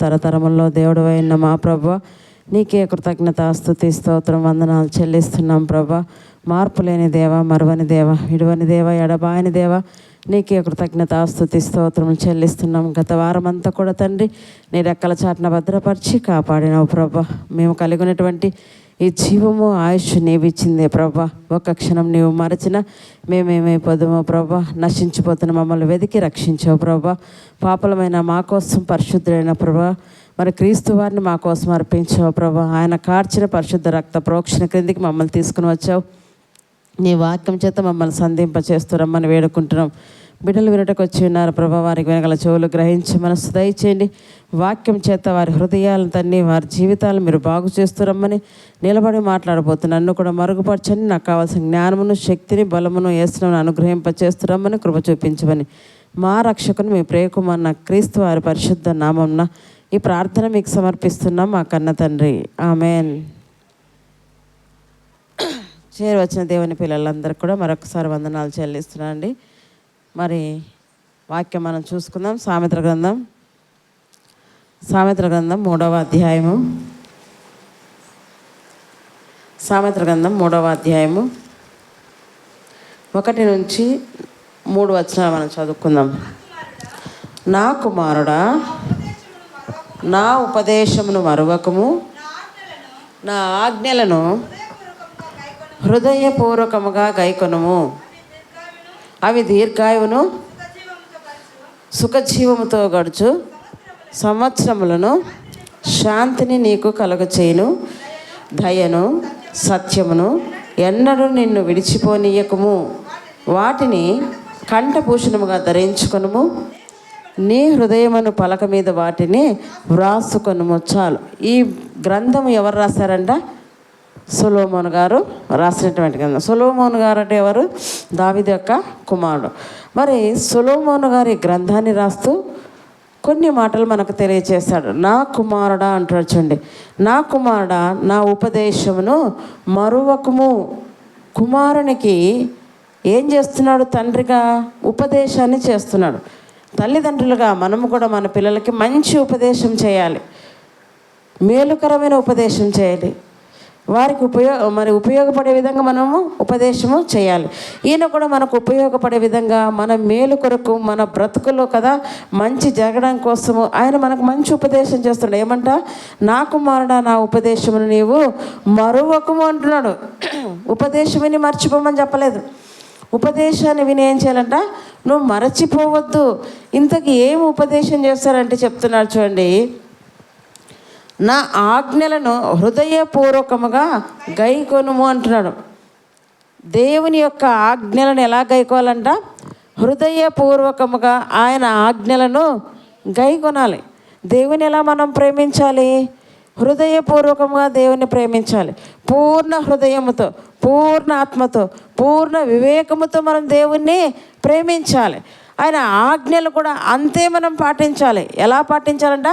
తరతరముల్లో దేవుడు అయిన మా ప్రభువా, నీకే కృతజ్ఞత స్తుతి స్తోత్రం వందనాలు చెల్లిస్తున్నాం ప్రభా. మార్పు లేని దేవ, మరువని దేవ, విడువని దేవ, ఎడబాయని దేవ, నీకే కృతజ్ఞత స్తుతి స్తోత్రం చెల్లిస్తున్నాం. గత వారం అంతా కూడా తండ్రి నీ రెక్కల చాటున భద్రపరిచి కాపాడినావు ప్రభా. మేము కలిగి ఉన్నటువంటి ఈ జీవము ఆయుష్ నీవిచ్చిందే ప్రభా. ఒక్క క్షణం నీవు మరచిన మేమేమైపోదామో ప్రభా. నశించిపోతున్న మమ్మల్ని వెతికి రక్షించావు ప్రభా. పాపలమైన మా కోసం పరిశుద్ధులైన ప్రభా, మరి క్రీస్తు వారిని మా కోసం అర్పించావు ప్రభా. ఆయన కార్చిన పరిశుద్ధ రక్త ప్రోక్షణ క్రిందికి మమ్మల్ని తీసుకుని వచ్చావు. నీ వాక్యం చేత మమ్మల్ని సంధింపచేస్తురమ్మని వేడుకుంటున్నాం. బిడ్డలు వినటకు వచ్చి ఉన్నారు ప్రభా. వారికి వినగల చెవులు గ్రహించి మనసు దయచేయండి. వాక్యం చేత వారి హృదయాలను తన్ని, వారి జీవితాలను మీరు బాగు చేస్తురమ్మని నిలబడి మాట్లాడబోతున్నా. నన్ను కూడా మరుగుపరచండి. నాకు కావాల్సిన జ్ఞానమును, శక్తిని, బలమును యేసును అనుగ్రహింపచేస్తురమ్మని కృప చూపించమని మా రక్షకుని మీ ప్రియకుమారున క్రీస్తు వారి పరిశుద్ధ నామంన ఈ ప్రార్థన మీకు సమర్పిస్తున్నాం మా కన్న తండ్రి. ఆమెన్. చేరవచ్చిన దేవుని పిల్లలందరికీ కూడా మరొకసారి వందనాలు చెల్లిస్తున్నాను అండి. మరి వాక్యం మనం చూసుకుందాం. సామెతల గ్రంథం 3వ అధ్యాయము. సామెతల గ్రంథం 3వ అధ్యాయము 1 నుంచి 3 వచనాలు మనం చదువుకుందాం. నా కుమారుడా, నా ఉపదేశమును మరువకము, నా ఆజ్ఞలను హృదయపూర్వకముగా గైకొనుము. అవి దీర్ఘాయువును సుఖజీవముతో గడుచు సంవత్సరములను శాంతిని నీకు కలుగచేయును. దయను సత్యమును ఎన్నడూ నిన్ను విడిచిపోనీయకము. వాటిని కంఠభూషణముగా ధరించుకొనుము. నీ హృదయమును పలక మీద వాటిని వ్రాసుకొనుము. చాలు. ఈ గ్రంథం ఎవరు రాశారంట? సొలొమోను గారు రాసినటువంటి గ్రంథం. సొలొమోను గారు అంటే ఎవరు? దావీదు యొక్క కుమారుడు. మరి సొలొమోను గారు ఈ గ్రంథాన్ని రాస్తూ కొన్ని మాటలు మనకు తెలియచేస్తాడు. నా కుమారుడా అంటాడు. చూడండి, నా కుమారుడా, నా ఉపదేశమును మరువకము. కుమారునికి ఏం చేస్తున్నాడు? తండ్రిగా ఉపదేశాన్ని చేస్తున్నాడు. తల్లిదండ్రులుగా మనము కూడా మన పిల్లలకి మంచి ఉపదేశం చేయాలి, మేలుకరమైన ఉపదేశం చేయాలి. వారికి ఉపయోగపడే విధంగా మనము ఉపదేశము చేయాలి. ఈయన కూడా మనకు ఉపయోగపడే విధంగా మన మేలు కొరకు, మన బ్రతుకులో కదా మంచి జరగడం కోసము ఆయన మనకు మంచి ఉపదేశం చేస్తున్నాడు. ఏమంట? నా కుమారుడా, నా ఉపదేశమును నీవు మరువకము అంటున్నాడు. ఉపదేశం విని మర్చిపోమని చెప్పలేదు. ఉపదేశాన్ని విని ఏం చేయాలంట? నువ్వు మరచిపోవద్దు. ఇంతకీ ఏం ఉపదేశం చేస్తారంటే చెప్తున్నాడు. చూడండి, నా ఆజ్ఞలను హృదయపూర్వకముగా గైకొనుము అంటున్నాడు. దేవుని యొక్క ఆజ్ఞలను ఎలా గైకోవాలంట? హృదయపూర్వకముగా ఆయన ఆజ్ఞలను గైకొనాలి. దేవుని ఎలా మనం ప్రేమించాలి? హృదయపూర్వకంగా దేవుని ప్రేమించాలి. పూర్ణ హృదయముతో, పూర్ణ ఆత్మతో, పూర్ణ వివేకముతో మనం దేవుణ్ణి ప్రేమించాలి. ఆయన ఆజ్ఞలు కూడా అంతే మనం పాటించాలి. ఎలా పాటించాలంట?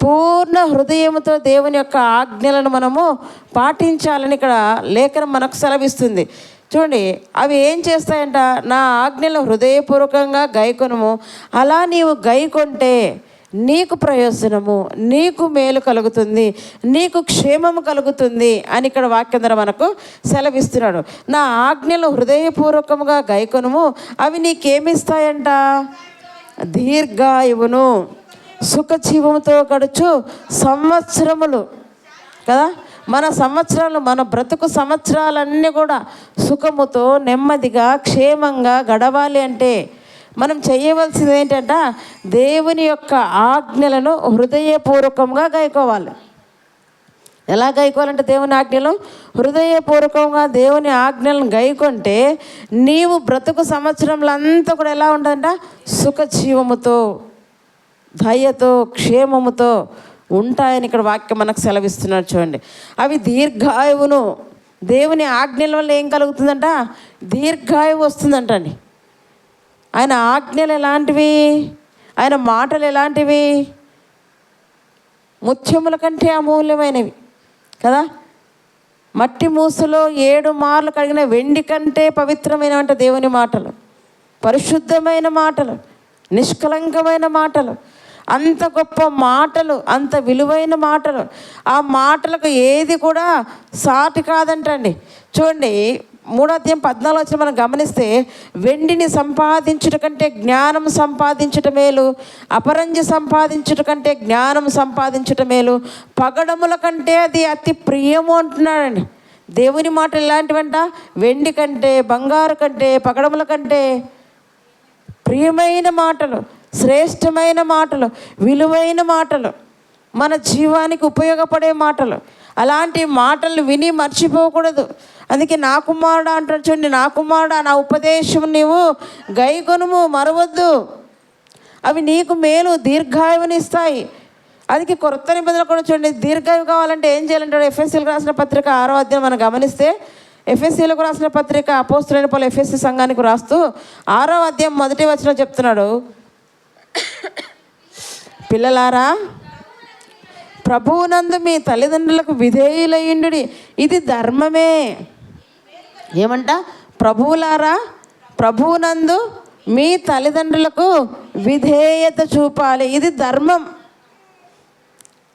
పూర్ణ హృదయముతో దేవుని యొక్క ఆజ్ఞలను మనము పాటించాలని ఇక్కడ లేఖనం మనకు సెలవిస్తుంది. చూడండి, అవి ఏం చేస్తాయంట? నా ఆజ్ఞలను హృదయపూర్వకంగా గైకొనుము. అలా నీవు గైకొంటే నీకు ప్రయోజనము, నీకు మేలు కలుగుతుంది, నీకు క్షేమము కలుగుతుంది అని ఇక్కడ వాక్యం ద్వారా మనకు సెలవిస్తున్నాడు. నా ఆజ్ఞలు హృదయపూర్వకంగా గైకొనుము. అవి నీకేమిస్తాయంట? దీర్ఘాయువును, సుఖజీవముతో గడుచు సంవత్సరములు. కదా, మన సంవత్సరాలు, మన బ్రతుకు సంవత్సరాలన్నీ కూడా సుఖముతో, నెమ్మదిగా, క్షేమంగా గడవాలి అంటే మనం చేయవలసింది ఏంటంట? దేవుని యొక్క ఆజ్ఞలను హృదయపూర్వకంగా గైకోవాలి. ఎలా గైకోవాలంటే దేవుని ఆజ్ఞలు హృదయపూర్వకంగా దేవుని ఆజ్ఞలను గైకొంటే నీవు బ్రతుకు సంవత్సరంలో అంతా కూడా ఎలా ఉంటుందంట? సుఖజీవముతో, దయతో, క్షేమముతో ఉంటాయని ఇక్కడ వాక్యం మనకు సెలవిస్తున్నాడు. చూడండి, అవి దీర్ఘాయువును. దేవుని ఆజ్ఞల వల్ల ఏం కలుగుతుందంట? దీర్ఘాయువు వస్తుందంట అండి. ఆయన ఆజ్ఞలు ఎలాంటివి? ఆయన మాటలు ఎలాంటివి? ముత్యముల కంటే అమూల్యమైనవి కదా. మట్టి మూసులో 7 మార్లు కడిగిన వెండి కంటే పవిత్రమైనవంట దేవుని మాటలు, పరిశుద్ధమైన మాటలు, నిష్కలంకమైన మాటలు. అంత గొప్ప మాటలు, అంత విలువైన మాటలు. ఆ మాటలకు ఏది కూడా సాటి కాదంటండి. చూడండి 3:14 మనం గమనిస్తే, వెండిని సంపాదించుట కంటే జ్ఞానం సంపాదించుట మేలు, అపరంజి సంపాదించుట కంటే జ్ఞానం సంపాదించుట మేలు, పగడముల కంటే అది అతి ప్రియము అంటున్నాడండి. దేవుని మాటలు ఎలాంటివంట? వెండి కంటే, బంగారు కంటే, పగడముల కంటే ప్రియమైన మాటలు, శ్రేష్టమైన మాటలు, విలువైన మాటలు, మన జీవానికి ఉపయోగపడే మాటలు. అలాంటి మాటలు విని మర్చిపోకూడదు. అందుకే నా కుమారుడా అంటాడు చూడండి, నా కుమారుడా నా ఉపదేశం నీవు గైకొనుము, మరవద్దు, అవి నీకు మేలు, దీర్ఘాయువునిస్తాయి. అందుకే కొత్త నిబంధనలు కూడా చూడండి, దీర్ఘాయువు కావాలంటే ఏం చేయాలంటాడు? ఎఫెసీలకు రాసిన పత్రిక 6వ అధ్యాయం మనం గమనిస్తే, ఎఫెసీలకు రాసిన పత్రిక అపోస్తలుడైన పౌలు ఎఫెసీ సంఘానికి రాస్తూ 6వ అధ్యాయం 1వ వచనం చెప్తున్నాడు, పిల్లలారా ప్రభువునందు మీ తల్లిదండ్రులకు విధేయులయ్యుండుడి, ఇది ధర్మమే. ఏమంట? ప్రభువులారా ప్రభువునందు మీ తల్లిదండ్రులకు విధేయత చూపాలి, ఇది ధర్మం.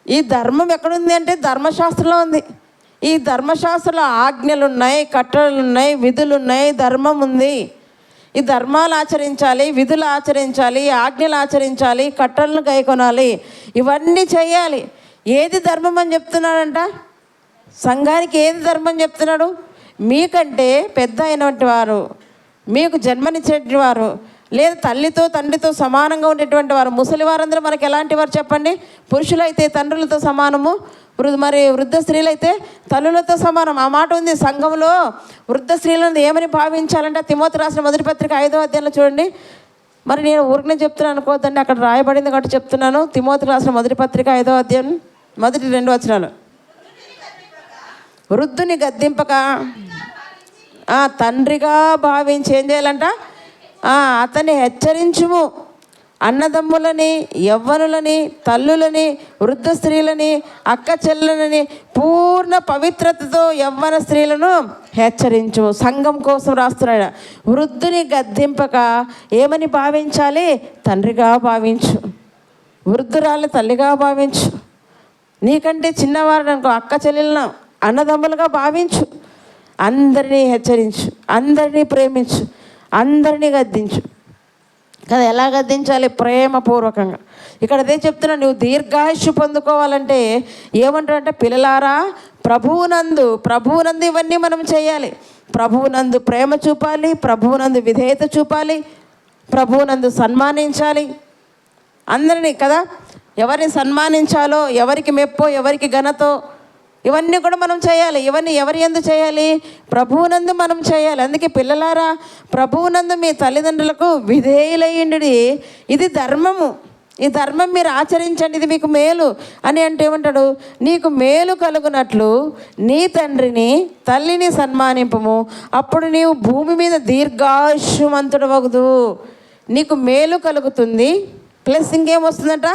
ఈ ధర్మం ఎక్కడుంది అంటే ధర్మశాస్త్రంలో ఉంది. ఈ ధర్మశాస్త్రంలో ఆజ్ఞలు ఉన్నాయి, కట్టడలు ఉన్నాయి, విధులు ఉన్నాయి, ధర్మం ఉంది. ఈ ధర్మాలు ఆచరించాలి, విధులు ఆచరించాలి, ఆజ్ఞలు ఆచరించాలి, కట్టడలను గైకొనాలి, ఇవన్నీ చేయాలి. ఏది ధర్మం అని చెప్తున్నాడంట? సంఘానికి ఏది ధర్మం చెప్తున్నాడు? మీకంటే పెద్ద అయినటువంటి వారు, మీకు జన్మనిచ్చేటువంటి వారు, లేదా తల్లితో తండ్రితో సమానంగా ఉండేటువంటి వారు, ముసలి వారందరూ మనకి ఎలాంటి వారు చెప్పండి? పురుషులైతే తండ్రులతో సమానము, మరి వృద్ధ స్త్రీలైతే తల్లులతో సమానం. ఆ మాట ఉంది. సంఘంలో వృద్ధ స్త్రీలను ఏమని భావించాలంటే తిమోతి రాసిన మొదటి పత్రిక 5వ అధ్యాయంలో చూడండి. మరి నేను ఊరికనే చెప్తున్నాను అనుకోవద్దండి, అక్కడ రాయబడింది కాబట్టి చెప్తున్నాను. తిమోతి రాసిన మొదటి పత్రిక 5వ అధ్యాయం మొదటి 2 వచనాలు. వృద్ధుని గద్దింపక తండ్రిగా భావించి ఏం చేయాలంట? అతన్ని హెచ్చరించుము. అన్నదమ్ములని, యవ్వనులని, తల్లులని, వృద్ధ స్త్రీలని, అక్క చెల్లెలని పూర్ణ పవిత్రతతో యవ్వన స్త్రీలను హెచ్చరించుము. సంఘం కోసం రాస్తున్నాడు. వృద్ధుని గద్దింపక ఏమని భావించాలి? తండ్రిగా భావించు. వృద్ధురాలు తల్లిగా భావించు. నీకంటే చిన్నవారు అనుకో అక్క చెల్లెలను అన్నదమ్ములుగా భావించు. అందరినీ హెచ్చరించు, అందరినీ ప్రేమించు, అందరినీ గద్దించు కదా. ఎలా గద్దించాలి? ప్రేమపూర్వకంగా. ఇక్కడ అదే చెప్తున్నా, నువ్వు దీర్ఘాయుష్షు పొందుకోవాలంటే ఏమంటాడంటే, పిల్లలారా ప్రభువునందు ఇవన్నీ మనం చేయాలి. ప్రభువునందు ప్రేమ చూపాలి, ప్రభువునందు విధేయత చూపాలి, ప్రభువునందు సన్మానించాలి అందరినీ కదా. ఎవరిని సన్మానించాలో, ఎవరికి మెప్పో, ఎవరికి ఘనతో, ఇవన్నీ కూడా మనం చేయాలి. ఇవన్నీ ఎవరి యందు చేయాలి? ప్రభువునందు మనం చేయాలి. అందుకే పిల్లలారా ప్రభువునందు మీ తల్లిదండ్రులకు విధేయులయ్యుండుడి, ఇది ధర్మము. ఈ ధర్మం మీరు ఆచరించండి, ఇది మీకు మేలు అని అంటే ఏమంటాడు? నీకు మేలు కలుగునట్లు నీ తండ్రిని తల్లిని సన్మానింపము, అప్పుడు నీవు భూమి మీద దీర్ఘాయుష్మంతుడు వగుదు. నీకు మేలు కలుగుతుంది, ప్లస్ ఇంకేం వస్తుందంట?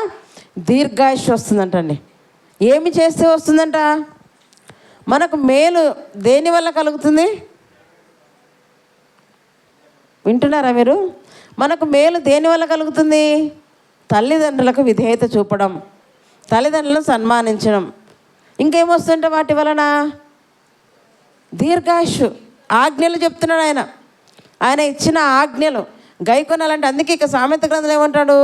దీర్ఘాయుష్ వస్తుందంటండి. ఏమి చేస్తే వస్తుందంట? మనకు మేలు దేనివల్ల కలుగుతుంది? వింటున్నారా మీరు? మనకు మేలు దేనివల్ల కలుగుతుంది? తల్లిదండ్రులకు విధేయత చూపడం, తల్లిదండ్రులను సన్మానించడం. ఇంకేమొస్తుంటే వాటి వలన? దీర్ఘాయుష్. ఆజ్ఞలు చెప్తున్నాడు ఆయన. ఆయన ఇచ్చిన ఆజ్ఞలు గైకొనాలంటే, అందుకే ఇక సామెత గ్రంథంలో ఏమంటాడు?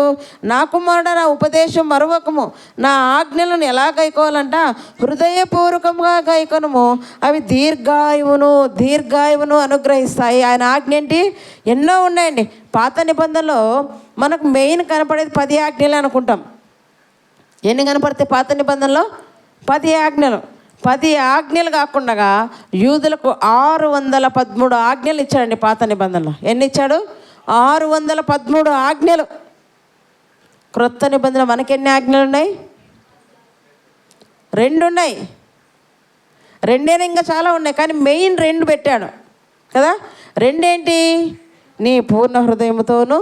నా కుమారుడా నా ఉపదేశం మరువకము, నా ఆజ్ఞలను ఎలా గైకోవాలంట? హృదయపూర్వకంగా గైకొనుము, అవి దీర్ఘాయువును అనుగ్రహిస్తాయి. ఆయన ఆజ్ఞ ఏంటి? ఎన్నో ఉన్నాయండి. పాత నిబంధనలో మనకు మెయిన్ కనపడేది 10 ఆజ్ఞలే అనుకుంటాం. ఎన్ని కనపడితే పాత నిబంధనలో? 10 ఆజ్ఞలు. 10 ఆజ్ఞలు కాకుండా యూదులకు 613 ఆజ్ఞలు ఇచ్చాడండి పాత నిబంధనలో. ఎన్ని ఇచ్చాడు? 613 ఆజ్ఞలు. క్రొత్త నిబంధన మనకెన్ని ఆజ్ఞలు ఉన్నాయి? 2 ఉన్నాయి. 2 ఇంకా చాలా ఉన్నాయి, కానీ మెయిన్ 2 పెట్టాడు కదా. 2 ఏంటి? నీ పూర్ణ హృదయముతోనూ,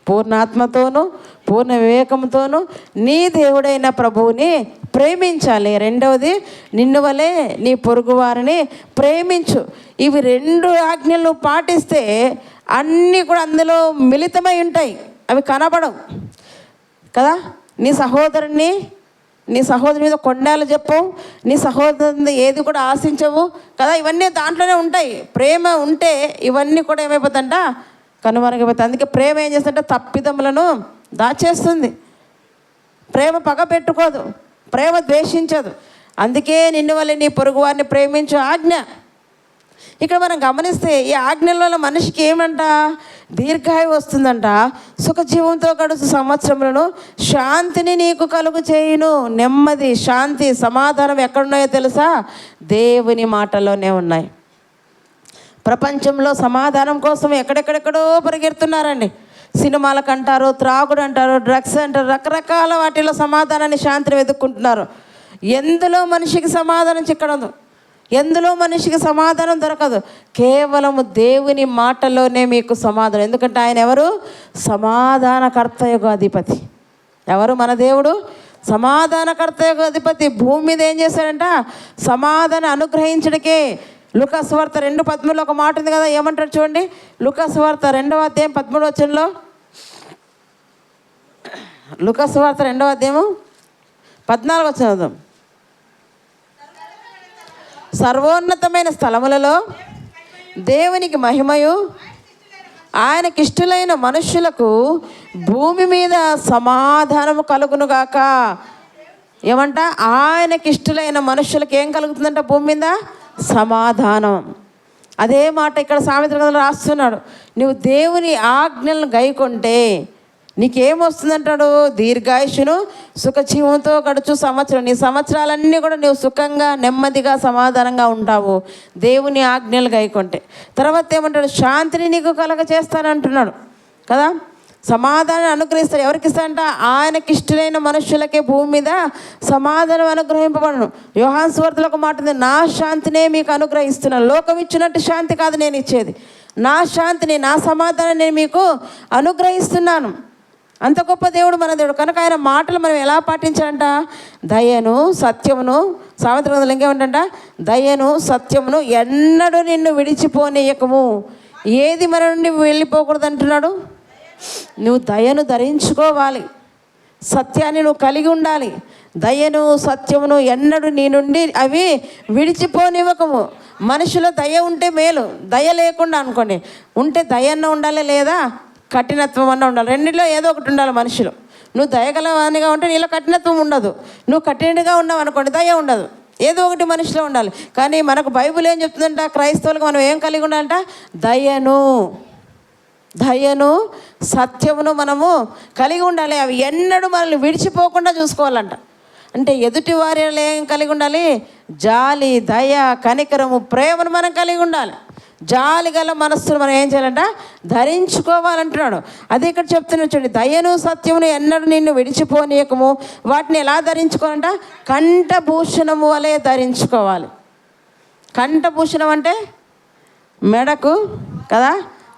పూర్ణాత్మతోనూ, పూర్ణ వివేకంతోనూ నీ దేవుడైన ప్రభువుని ప్రేమించాలి. 2వది నిన్ను వలె నీ పొరుగువారిని ప్రేమించు. ఇవి 2 ఆజ్ఞలు పాటిస్తే అన్నీ కూడా అందులో మిళితమై ఉంటాయి, అవి కనబడవు కదా. నీ సహోదరు మీద కొండాలు చెప్పు, నీ సహోదరుని ఏది కూడా ఆశించవు కదా. ఇవన్నీ దాంట్లోనే ఉంటాయి. ప్రేమ ఉంటే ఇవన్నీ కూడా ఏమైపోతుందంట, కనుమరుగైపోతుంది. అందుకే ప్రేమ ఏం చేస్తుందంటే తప్పిదములను దాచేస్తుంది. ప్రేమ పగ పెట్టుకోదు, ప్రేమ ద్వేషించదు. అందుకే నిన్ను వల్ల నీ పొరుగు వారిని ప్రేమించు ఆజ్ఞ. ఇక్కడ మనం గమనిస్తే ఈ ఆజ్ఞల వల్ల మనిషికి ఏమంట, దీర్ఘాయు వస్తుందంట, సుఖజీవంతో గడుచు సంవత్సరములను, శాంతిని నీకు కలుగు చేయును. నెమ్మది, శాంతి, సమాధానం ఎక్కడున్నాయో తెలుసా? దేవుని మాటలోనే ఉన్నాయి. ప్రపంచంలో సమాధానం కోసం ఎక్కడెక్కడెక్కడో పరిగెడుతున్నారండి. సినిమాలకు అంటారు, త్రాగుడు అంటారు, డ్రగ్స్ అంటారు, రకరకాల వాటిలో సమాధానాన్ని, శాంతిని వెతుక్కుంటున్నారు. ఎందులో మనిషికి సమాధానం చిక్కడదు, ఎందులో మనిషికి సమాధానం దొరకదు. కేవలము దేవుని మాటలోనే మీకు సమాధానం. ఎందుకంటే ఆయన ఎవరు? సమాధానకర్త యొక్క అధిపతి. ఎవరు? మన దేవుడు సమాధానకర్త యొక్క అధిపతి. భూమి మీద ఏం చేశాడంట? సమాధానం అనుగ్రహించడానికే. లూకా సువార్త 2:13 ఒక మాట ఉంది కదా, ఏమంటారు చూడండి. లూకా సువార్త 2వ అధ్యాయం 13వ వచనంలో, లూకా సువార్త 2వ అధ్యాయం 14వ వచనం, సర్వోన్నతమైన స్థలములలో దేవునికి మహిమయు, ఆయనకిష్టులైన మనుష్యులకు భూమి మీద సమాధానము కలుగునుగాక. ఏమంట? ఆయనకిష్టులైన మనుష్యులకు ఏం కలుగుతుందంట? భూమి మీద సమాధానం. అదే మాట ఇక్కడ సామెతల గ్రంథంలో రాస్తున్నాడు. నువ్వు దేవుని ఆజ్ఞలను గైకొంటే నీకేమొస్తుందంటాడు? దీర్ఘాయుషును, సుఖజీవంతో గడుచు సంవత్సరం. నీ సంవత్సరాలన్నీ కూడా నువ్వు సుఖంగా, నెమ్మదిగా, సమాధానంగా ఉంటావు దేవుని ఆజ్ఞలు గైకొంటే. తర్వాత ఏమంటాడు? శాంతిని నీకు కలగ చేస్తానంటున్నాడు కదా. సమాధానం అనుగ్రహిస్తాడు. ఎవరికి ఇస్తాడంట? ఆయనకిష్టులైన మనుషులకే భూమి మీద సమాధానం అనుగ్రహింపబడను. యోహాను సువార్తలో ఒక మాట ఉంది, నా శాంతినే మీకు అనుగ్రహిస్తున్నాను. లోకం ఇచ్చినట్టు శాంతి కాదు నేను ఇచ్చేది, నా శాంతిని, నా సమాధానం నేను మీకు అనుగ్రహిస్తున్నాను. అంత గొప్ప దేవుడు మన దేవుడు. కనుక ఆయన మాటలు మనం ఎలా పాటించాలంట? దయను, సత్యమును. సామెతల గ్రంథంలో ఇంకేమంటంట? దయను, సత్యమును ఎన్నడూ నిన్ను విడిచిపోనీయకము. ఏది మన నుండి వెళ్ళిపోకూడదు అంటున్నాడు? నువ్వు దయను ధరించుకోవాలి, సత్యాన్ని నువ్వు కలిగి ఉండాలి. దయను, సత్యమును ఎన్నడూ నీ నుండి అవి విడిచిపోనివ్వకము. మనిషిలో దయ ఉంటే మేలు, దయ లేకుండా అనుకోండి, ఉంటే దయన్న ఉండాలి, లేదా కఠినత్వం అన్న ఉండాలి. రెండిలో ఏదో ఒకటి ఉండాలి మనిషిలో. నువ్వు దయగలవానిగా ఉంటే నీలో కఠినత్వం ఉండదు, నువ్వు కఠినంగా ఉన్నావు అనుకోండి దయ ఉండదు. ఏదో ఒకటి మనిషిలో ఉండాలి. కానీ మనకు బైబిల్ ఏం చెప్తుందంట? క్రైస్తవులకు మనం ఏం కలిగి ఉండాలంట? దయను, సత్యమును మనము కలిగి ఉండాలి. అవి ఎన్నడూ మనల్ని విడిచిపోకుండా చూసుకోవాలంట. అంటే ఎదుటి వారి ఏం కలిగి ఉండాలి? జాలి, దయ, కనికరము, ప్రేమను మనం కలిగి ఉండాలి. జాలి గల మనస్సును మనం ఏం చేయాలంట? ధరించుకోవాలంటున్నాడు. అదే ఇక్కడ చెప్తున్నాడు చూడండి, దయను, సత్యమును ఎన్నడూ నిన్ను విడిచిపోనీయకము. వాటిని ఎలా ధరించుకోవాలంట? కంఠభూషణము వలె ధరించుకోవాలి. కంఠభూషణం అంటే మెడకు కదా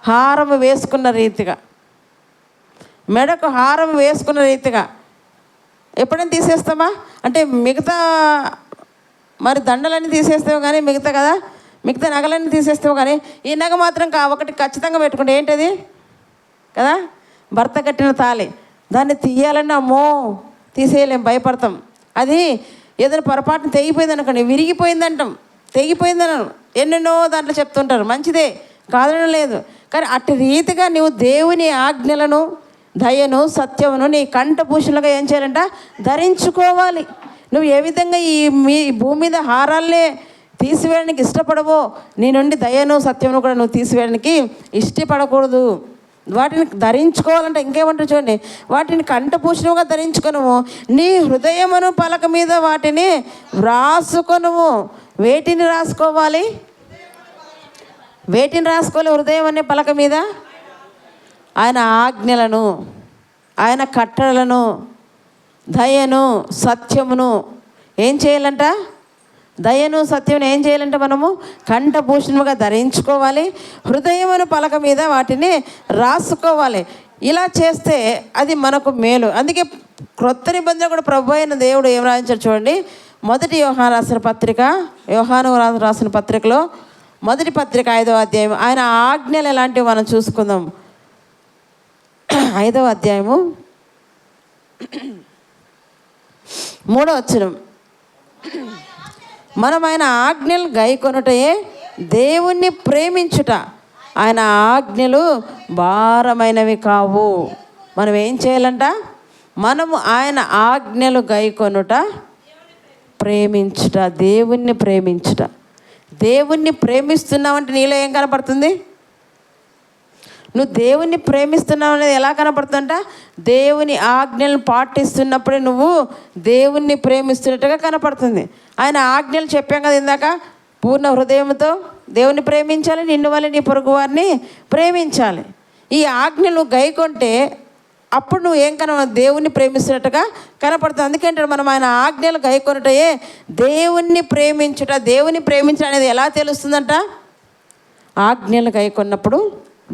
హారం వేసుకున్న రీతిగా, మెడకు హారం వేసుకున్న రీతిగా. ఎప్పుడైనా తీసేస్తామా? అంటే మిగతా మరి దండలన్నీ తీసేస్తావు కానీ మిగతా నగలన్నీ తీసేస్తావు కానీ ఈ నగ మాత్రం ఒకటి ఖచ్చితంగా పెట్టుకుంటే ఏంటది కదా, భర్త కట్టిన తాళి. దాన్ని తీయాలని అమ్మో తీసేయలేం, భయపడతాం. అది ఏదైనా పొరపాటున తెగిపోయింది అనుకోండి, విరిగిపోయిందంటాం, తెగిపోయిందనను ఎన్నెన్నో దాంట్లో చెప్తుంటారు. మంచిదే, కాదనడం లేదు. కానీ అట్టి రీతిగా నువ్వు దేవుని ఆజ్ఞలను, దయను, సత్యమును నీ కంఠభూషణలుగా ఏం చేయాలంట? ధరించుకోవాలి. నువ్వు ఏ విధంగా మీ భూమి మీద హారాలనే తీసివేయడానికి ఇష్టపడవో, నీ నుండి దయను, సత్యమును కూడా నువ్వు తీసివేయడానికి ఇష్టపడకూడదు. వాటిని ధరించుకోవాలంటే ఇంకేమంటారు చూడండి, వాటిని కంఠభూషణముగా ధరించుకొనుము, నీ హృదయమును పలక మీద వాటిని వ్రాసుకొనుము. వేటిని రాసుకోవాలి? హృదయం అనే పలక మీద ఆయన ఆజ్ఞలను, ఆయన కట్టడలను, దయను, సత్యమును ఏం చేయాలంట? దయను, సత్యమును ఏం చేయాలంటే మనము కంఠభూషణముగా ధరించుకోవాలి. హృదయమును పలక మీద వాటిని రాసుకోవాలి. ఇలా చేస్తే అది మనకు మేలు. అందుకే క్రొత్త నిబంధన కూడా ప్రభు అయిన దేవుడు ఏం రాయించారు చూడండి. మొదటి యోహాను రాసిన పత్రికలో మొదటి పత్రిక 5వ అధ్యాయం, ఆయన ఆజ్ఞలు ఎలాంటివి మనం చూసుకుందాం. 5వ అధ్యాయము 3వ వచనం, మనం ఆయన ఆజ్ఞలు గైకొనుటయే దేవుణ్ణి ప్రేమించుట, ఆయన ఆజ్ఞలు భారమైనవి కావు. మనం ఏం చేయాలంట? మనము ఆయన ఆజ్ఞలు గైకొనుట, ప్రేమించుట, దేవుణ్ణి ప్రేమించుట. దేవుణ్ణి ప్రేమిస్తున్నావంటే నీలో ఏం కనపడుతుంది? నువ్వు దేవుణ్ణి ప్రేమిస్తున్నావు అనేది ఎలా కనపడుతుందంట? దేవుని ఆజ్ఞలను పాటిస్తున్నప్పుడే నువ్వు దేవుణ్ణి ప్రేమిస్తున్నట్టుగా కనపడుతుంది. ఆయన ఆజ్ఞలు చెప్పాం కదా ఇందాక, పూర్ణ హృదయంతో దేవుని ప్రేమించాలి, నిన్ను వల్ల నీ పొరుగు వారిని ప్రేమించాలి. ఈ ఆజ్ఞలు గైకొంటే అప్పుడు నువ్వు ఏం దేవుణ్ణి ప్రేమిస్తున్నట్టుగా కనపడుతుంది. అందుకేంటాడు, మనం ఆయన ఆజ్ఞలు గైకొనుటయే దేవుణ్ణి ప్రేమించుట. దేవుని ప్రేమించడం అనేది ఎలా తెలుస్తుందంట? ఆజ్ఞలు గైకొన్నప్పుడు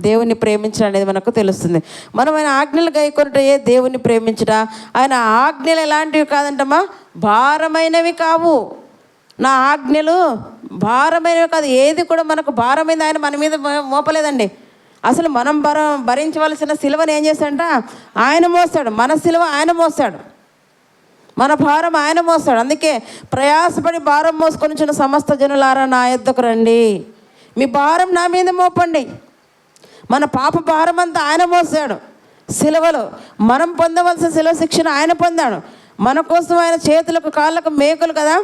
దేవుని ప్రేమించడం అనేది మనకు తెలుస్తుంది. మనం ఆయన ఆజ్ఞలు గైకొనుటయే దేవుని ప్రేమించుట. ఆయన ఆజ్ఞలు ఎలాంటివి కాదంటమ్మా, భారమైనవి కావు. నా ఆజ్ఞలు భారమైనవి కాదు. ఏది కూడా మనకు భారమైంది ఆయన మన మీద మోపలేదండి. అసలు మనం భరించవలసిన సిలువను ఏం చేశాడంట? ఆయన మోస్తాడు. మన సిలువ ఆయన మోస్తాడు, మన భారం ఆయన మోస్తాడు. అందుకే ప్రయాసపడి భారం మోసుకొని సమస్త జనులారా నా యొద్దకు రండి, మీ భారం నా మీద మోపండి. మన పాప భారం అంతా ఆయన మోసాడు సిలువలో. మనం పొందవలసిన సిలువ శిక్షణ ఆయన పొందాడు. మన కోసం ఆయన చేతులకు కాళ్ళకు మేకులు కదా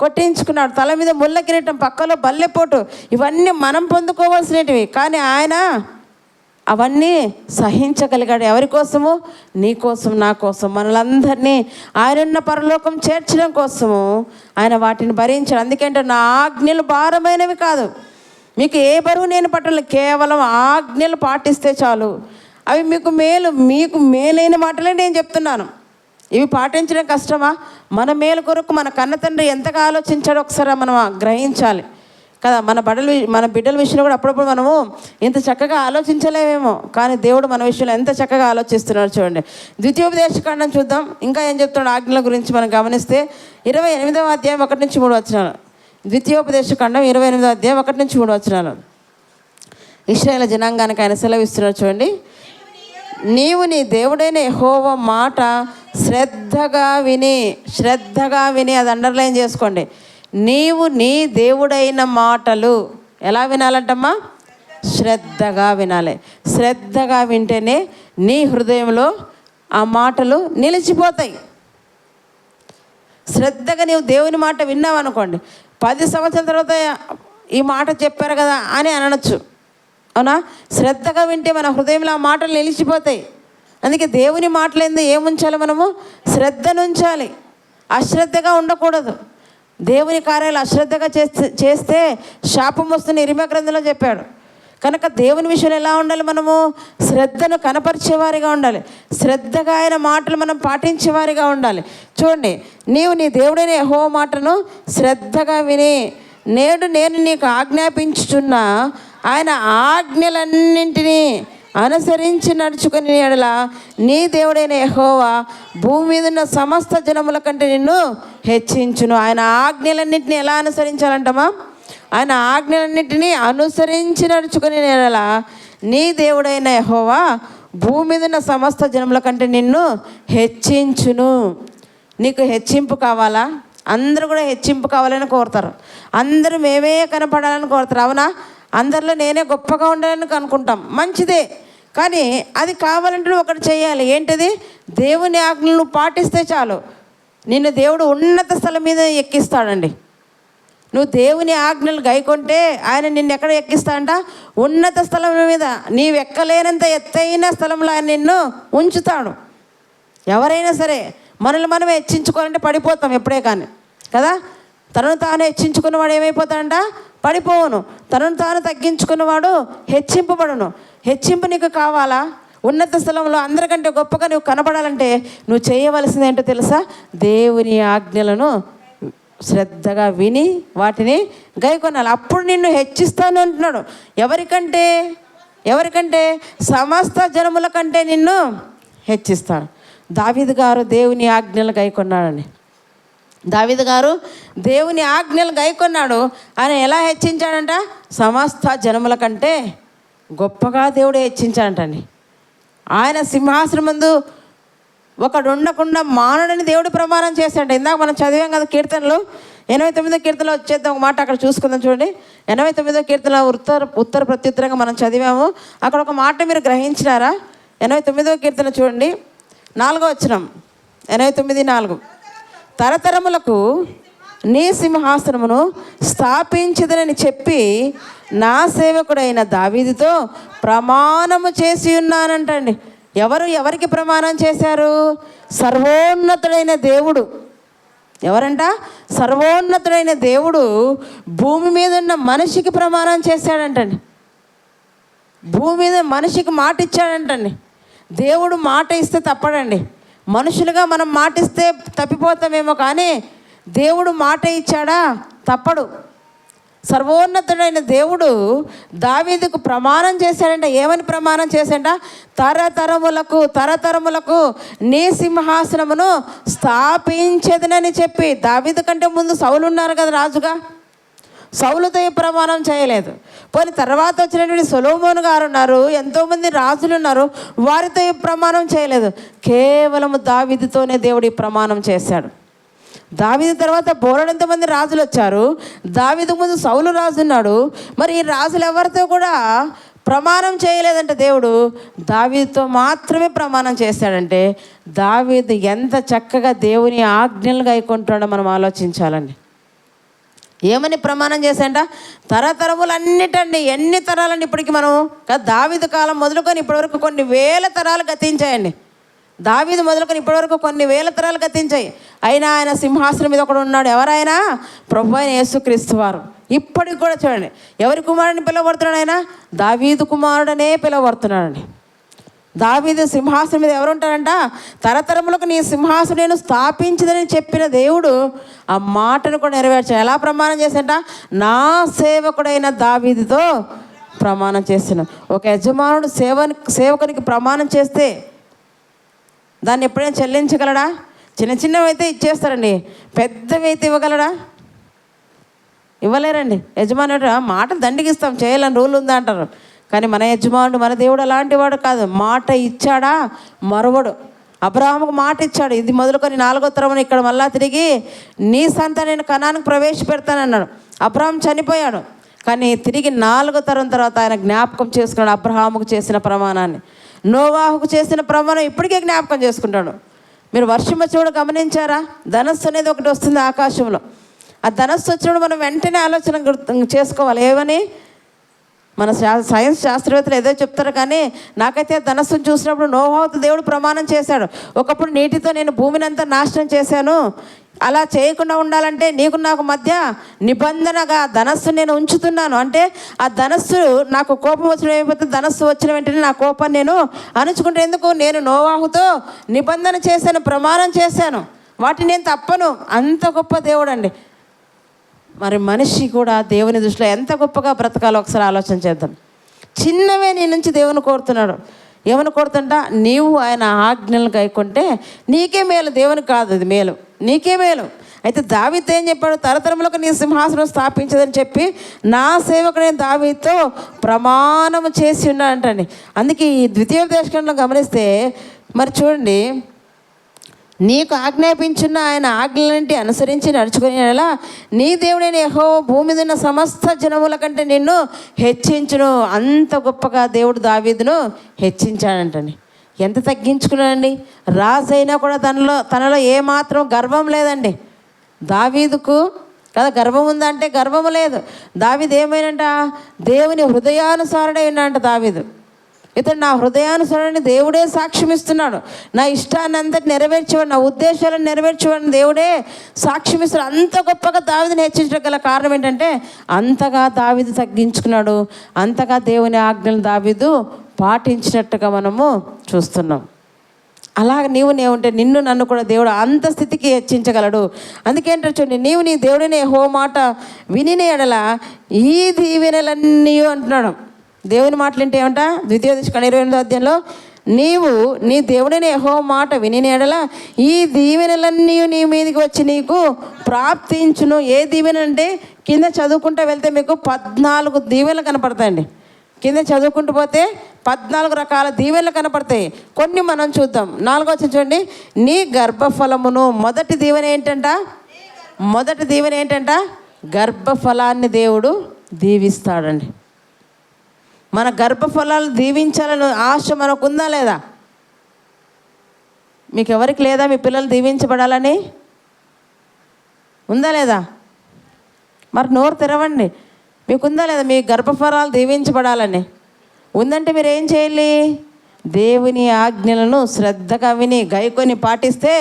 కొట్టించుకున్నాడు. తల మీద ముళ్ళ కిరీటం, పక్కలో బల్లెపోటు, ఇవన్నీ మనం పొందుకోవాల్సినవి. కానీ ఆయన అవన్నీ సహించగలిగాడు. ఎవరి కోసము? నీ కోసం, నా కోసం, మనలందరినీ ఆయనున్న పరలోకం చేర్చడం కోసము ఆయన వాటిని భరించాడు. అందుకంటే నా ఆజ్ఞలు భారమైనవి కాదు. మీకు ఏ బరువు నేను పట్టలేదు, కేవలం ఆజ్ఞలు పాటిస్తే చాలు. అవి మీకు మేలైన మాటలే నేను చెప్తున్నాను. ఇవి పాటించడం కష్టమా? మన మేలు కొరకు మన కన్న తండ్రి ఎంతగా ఆలోచించాడో ఒకసారి మనం గ్రహించాలి కదా. మన బిడ్డల విషయంలో కూడా అప్పుడప్పుడు మనము ఇంత చక్కగా ఆలోచించలేమేమో, కానీ దేవుడు మన విషయంలో ఎంత చక్కగా ఆలోచిస్తున్నాడు చూడండి. ద్వితీయోపదేశకాండం చూద్దాం. ఇంకా ఏం చెప్తున్నాడు ఆజ్ఞల గురించి మనం గమనిస్తే 28వ అధ్యాయం 1-3 వచనాలు. ద్వితీయోపదేశకాండం 28వ అధ్యాయం 1-3 వచనాలు. ఇశ్రాయేలు జనాంగానికి ఆయన సెలవిస్తున్నాడు చూడండి. నీవు నీ దేవుడైన యెహోవా మాట శ్రద్ధగా విని, అది అండర్లైన్ చేసుకోండి. నీవు నీ దేవుడైన మాటలు ఎలా వినాలంటమ్మా? శ్రద్ధగా వినాలి. శ్రద్ధగా వింటేనే నీ హృదయంలో ఆ మాటలు నిలిచిపోతాయి. శ్రద్ధగా నీవు దేవుని మాట విన్నావు అనుకోండి, 10 సంవత్సరాల తర్వాత ఈ మాట చెప్పారు కదా అని అనొచ్చు, అవునా? శ్రద్ధగా వింటే మన హృదయంలో ఆ మాటలు నిలిచిపోతాయి. అందుకే దేవుని మాటలేందో ఏముంచాలి? మనము శ్రద్ధను ఉంచాలి, అశ్రద్ధగా ఉండకూడదు. దేవుని కార్యాలు అశ్రద్ధగా చేస్తే శాపం వస్తున్న ఇర్మీయా గ్రంథంలో చెప్పాడు. కనుక దేవుని విషయంలో ఎలా ఉండాలి? మనము శ్రద్ధను కనపరిచేవారిగా ఉండాలి. శ్రద్ధగా ఆయన మాటలు మనం పాటించేవారిగా ఉండాలి. చూడండి, నీవు నీ దేవుడైన యెహోవా మాటను శ్రద్ధగా విని, నేడు నేను నీకు ఆజ్ఞాపించుచున్న ఆయన ఆజ్ఞలన్నింటినీ అనుసరించి నడుచుకుని ఎడల నీ దేవుడైన యెహోవా భూమి మీద ఉన్న సమస్త జనముల కంటే నిన్ను హెచ్చించును. ఆయన ఆజ్ఞలన్నింటినీ ఎలా అనుసరించాలంటమా? ఆయన ఆజ్ఞలన్నింటినీ అనుసరించి నడుచుకుని ఎడల నీ దేవుడైన యెహోవా భూమి మీద ఉన్న సమస్త జనముల కంటే నిన్ను హెచ్చించును. నీకు హెచ్చింపు కావాలా? అందరూ కూడా హెచ్చింపు కావాలని కోరుతారు. అందరూ మేమే కనపడాలని కోరుతారు, అవునా? అందరిలో నేనే గొప్పగా ఉండాలని అనుకుంటాం, మంచిదే. కానీ అది కావాలంటే ఒకటి చేయాలి. ఏంటిది? దేవుని ఆజ్ఞలను పాటిస్తే చాలు, నిన్ను దేవుడు ఉన్నత స్థలం మీద ఎక్కిస్తాడండి. నువ్వు దేవుని ఆజ్ఞలు గైకొంటే ఆయన నిన్ను ఎక్కడ ఎక్కిస్తాడంట? ఉన్నత స్థలం మీద, నీవు ఎక్కలేనంత ఎత్తైన స్థలంలో ఆయన నిన్ను ఉంచుతాడు. ఎవరైనా సరే మనల్ని మనం హెచ్చించుకోవాలంటే పడిపోతాం ఎప్పుడే కానీ కదా. తనను తాను హెచ్చించుకున్నవాడు ఏమైపోతాడంట? పడిపోవును. తనను తాను తగ్గించుకున్నవాడు హెచ్చింపబడును. హెచ్చింపు నీకు కావాలా? ఉన్నత స్థలంలో అందరికంటే గొప్పగా నువ్వు కనపడాలంటే నువ్వు చేయవలసింది ఏంటో తెలుసా? దేవుని ఆజ్ఞలను శ్రద్ధగా విని వాటిని గైకొనాలి. అప్పుడు నిన్ను హెచ్చిస్తాను అంటున్నాడు. ఎవరికంటే? సమస్త జనముల కంటే నిన్ను హెచ్చిస్తాను. దావీదు గారు దేవుని ఆజ్ఞలు గైకొన్నాడని. దావీదు గారు దేవుని ఆజ్ఞలు గైకొన్నాడు. ఆయన ఎలా హెచ్చించాడంట? సమస్త జనముల కంటే గొప్పగా దేవుడు హెచ్చించాడంటండి. ఆయన సింహాసనం ముందు ఒకడు ఉండకుండా మానడని దేవుడు ప్రమాణం చేశాడు. ఇందాక మనం చదివాం కదా కీర్తనలు, 89వ కీర్తనలో వచ్చేద్దాం ఒక మాట అక్కడ చూసుకుందాం. చూడండి 89వ కీర్తన ఉత్తర ప్రత్యుత్తరంగా మనం చదివాము. అక్కడ ఒక మాట మీరు గ్రహించినారా? 89వ కీర్తన చూడండి 4వ వచనం, 89:4. తరతరములకు నీ సింహాసనమును స్థాపించదనని చెప్పి నా సేవకుడైన దావీదుతో ప్రమాణము చేసి ఉన్నానంటండి. ఎవరికి ప్రమాణం చేశారు? సర్వోన్నతుడైన దేవుడు. ఎవరంట? సర్వోన్నతుడైన దేవుడు భూమి మీద ఉన్న మనిషికి ప్రమాణం చేశాడంటండి. భూమి మీద మనిషికి మాట ఇచ్చాడంటండి. దేవుడు మాట ఇస్తే తప్పడండి. మనుషులుగా మనం మాట ఇస్తే తప్పిపోతామేమో, కానీ దేవుడు మాట ఇచ్చాడా? తప్పడు. సర్వోన్నతుడైన దేవుడు దావీదుకు ప్రమాణం చేశాడంట. ఏమని ప్రమాణం చేశాడంట? తరతరములకు నీ సింహాసనమును స్థాపించదనని చెప్పి. దావీదు కంటే ముందు సౌలు ఉన్నారు కదా రాజుగా, సౌలుతో ఈ ప్రమాణం చేయలేదు. పోనీ తర్వాత వచ్చినటువంటి సొలొమోను గారు ఉన్నారు, ఎంతోమంది రాజులు ఉన్నారు, వారితో ఈ ప్రమాణం చేయలేదు. కేవలం దావీదుతోనే దేవుడు ఈ ప్రమాణం చేశాడు. దావీదు తర్వాత బోలెడంతమంది రాజులు వచ్చారు. దావీదు ముందు సౌలు రాజు ఉన్నాడు. మరి ఈ రాజులు ఎవరితో కూడా ప్రమాణం చేయలేదంటే దేవుడు దావీదుతో మాత్రమే ప్రమాణం చేశాడంటే దావీదు ఎంత చక్కగా దేవుని ఆజ్ఞలు గైకొంటాడో మనం ఆలోచించాలండి. ఏమని ప్రమాణం చేశాడంట? తరతరములన్నిటండి. ఎన్ని తరాలండి ఇప్పటికి మనం దావీదు కాలం మొదలుకొని ఇప్పటివరకు కొన్ని వేల తరాలు గతించాయండి. దావీదు మొదలుకొని ఇప్పటివరకు కొన్ని వేల తరాలు గతించాయి. అయినా ఆయన సింహాసనం మీద ఒకడు ఉన్నాడు. ఎవరైనా? ప్రభు అయిన యేసుక్రీస్తు వారు. ఇప్పటికి కూడా చూడండి, ఎవరి కుమారుడిని పిలువబడుతున్నాడు? ఆయన దావీదు కుమారుడనే పిలువబడుతున్నాడండి. దావీదు సింహాసనం మీద ఎవరుంటారంట? తరతరములకు నీ సింహాసనం నేను స్థాపించదని చెప్పిన దేవుడు ఆ మాటను కూడా నెరవేర్చాడు. ఎలా ప్రమాణం చేశాడంట? నా సేవకుడైన దావీదుతో ప్రమాణం చేసిన. ఒక యజమానుడు సేవకునికి ప్రమాణం చేస్తే దాన్ని ఎప్పుడైనా చెల్లించగలడా? చిన్నవి అయితే ఇచ్చేస్తారండి, పెద్దవి అయితే ఇవ్వగలడా? ఇవ్వలేరండి. యజమానుడు మాట దండిగిస్తాం, చేయాలని రూల్ ఉందా అంటారు. కానీ మన యజమానుడు, మన దేవుడు అలాంటి వాడు కాదు. మాట ఇచ్చాడా మరవడు. అబ్రహాముకు మాట ఇచ్చాడు, ఇది మొదలుకొని 4వ తరమున ఇక్కడ మళ్ళా తిరిగి నీ సంతానాన్ని కనానికి ప్రవేశపెడతానన్నాడు. అబ్రహాం చనిపోయాడు, కానీ తిరిగి 4వ తరం తర్వాత ఆయన జ్ఞాపకం చేసుకున్నాడు అబ్రహాముకు చేసిన ప్రమాణాన్ని. నోవాహుకు చేసిన ప్రమాణం ఇప్పటికే జ్ఞాపకం చేసుకుంటాడు. మీరు వర్షం వచ్చినప్పుడు గమనించారా? ధనస్సు అనేది ఒకటి వస్తుంది ఆకాశంలో. ఆ ధనస్సు వచ్చినప్పుడు మనం వెంటనే ఆలోచన చేసుకోవాలి. ఏమని? మన సైన్స్ శాస్త్రవేత్తలు ఏదో చెప్తారు, కానీ నాకైతే ధనస్సును చూసినప్పుడు నోవాహుతో దేవుడు ప్రమాణం చేశాడు. ఒకప్పుడు నీటితో నేను భూమిని అంతా నాశనం చేశాను, అలా చేయకుండా ఉండాలంటే నీకు నాకు మధ్య నిబంధనగా ధనస్సు నేను ఉంచుతున్నాను. అంటే ఆ ధనస్సు నాకు కోపం వచ్చిన ఏమైపోతే ధనస్సు వచ్చిన వెంటనే నా కోపాన్ని నేను అణుచుకుంటే ఎందుకు? నేను నోవాహుతో నిబంధన చేశాను, ప్రమాణం చేశాను, వాటిని నేను తప్పను. అంత గొప్ప దేవుడు అండి. మరి మనిషి కూడా దేవుని దృష్టిలో ఎంత గొప్పగా బ్రతకాలో ఒకసారి ఆలోచన చేద్దాం. చిన్నవే నీ నుంచి దేవుని కోరుతున్నాడు. ఏమని కోరుతుంటా? నీవు ఆయన ఆజ్ఞలు గైకుంటే నీకే మేలు, దేవునికి కాదు, ఇది మేలు, నీకే మేలు. అయితే దావీదు ఏం చెప్పాడు? తరతరములకు నీ సింహాసనం స్థాపించదని చెప్పి నా సేవకుడైన దావీదుతో ప్రమాణం చేసి ఉన్నాడంటండి. అందుకే ఈ ద్వితీయోపదేశకాండంలో గమనిస్తే మరి చూడండి, నీకు ఆజ్ఞాపించిన ఆయన ఆజ్ఞలన్నింటి అనుసరించి నడుచుకునేలా నీ దేవుడైన యెహోవా భూమి మీద ఉన్న సమస్త జనముల కంటే నిన్ను హెచ్చించును. అంత గొప్పగా దేవుడు దావీదును హెచ్చించాడంటండి. ఎంత తగ్గించుకున్నాడండి. రాజు అయినా కూడా తనలో ఏమాత్రం గర్వం లేదండి. దావీదుకు కదా గర్వం ఉందంటే గర్వం లేదు. దావీదు ఏమైనంట? దేవుని హృదయానుసారుడై ఉన్నాడంట దావీదు. ఇతడు నా హృదయానుసారాన్ని దేవుడే సాక్ష్యం ఇస్తున్నాడు. నా ఇష్టాన్ని అంతటి నెరవేర్చేవాడు, నా ఉద్దేశాలను నెరవేర్చేవాడిని దేవుడే సాక్ష్యం ఇస్తున్నాడు. అంత గొప్పగా దావీదుని హెచ్చించడం గల కారణం ఏంటంటే అంతగా దావీదు తగ్గించుకున్నాడు, అంతగా దేవుని ఆజ్ఞలు దావీదు పాటించినట్టుగా మనము చూస్తున్నాం. అలాగ నీవుంటే నిన్ను నన్ను కూడా దేవుడు అంత స్థితికి హెచ్చించగలడు. అందుకేంటో చూడండి, నీవు నీ దేవుడిని యెహోవా మాట వినిన ఎడల ఈ దీవెనలన్నీ అంటున్నాడు. దేవుని మాటలు అంటే ఏమంట? ద్వితీయోపదేశకాండం 28వ అధ్యాయంలో నీవు నీ దేవుడిని యెహోవా మాట వినిన ఎడల ఈ దీవెనలన్నీ నీ మీదకి వచ్చి నీకు ప్రాప్తించును. ఏ దీవెన అంటే కింద చదువుకుంటూ వెళ్తే మీకు 14 దీవెనలు కనపడతాయండి. కింద చదువుకుంటూ పోతే 14 రకాల దీవెనలు కనపడతాయి. కొన్ని మనం చూద్దాం. 4వ వచనం చూడండి. నీ గర్భఫలమును, మొదటి దీవెన ఏంటంట? మొదటి దీవెన ఏంటంట? గర్భఫలాన్ని దేవుడు దీవిస్తాడండి. మన గర్భఫలాలు దీవించాలని ఆశ మనకు ఉందా లేదా? మీకు ఎవరికి లేదా మీ పిల్లలు దీవించబడాలని? ఉందా లేదా? మరి నోరు తెరవండి. మీకుందా లేదా మీ గర్భఫలాలు దీవించబడాలని? ఉందంటే మీరు ఏం చేయాలి? దేవుని ఆజ్ఞలను శ్రద్ధగా విని గైకొని పాటిస్తే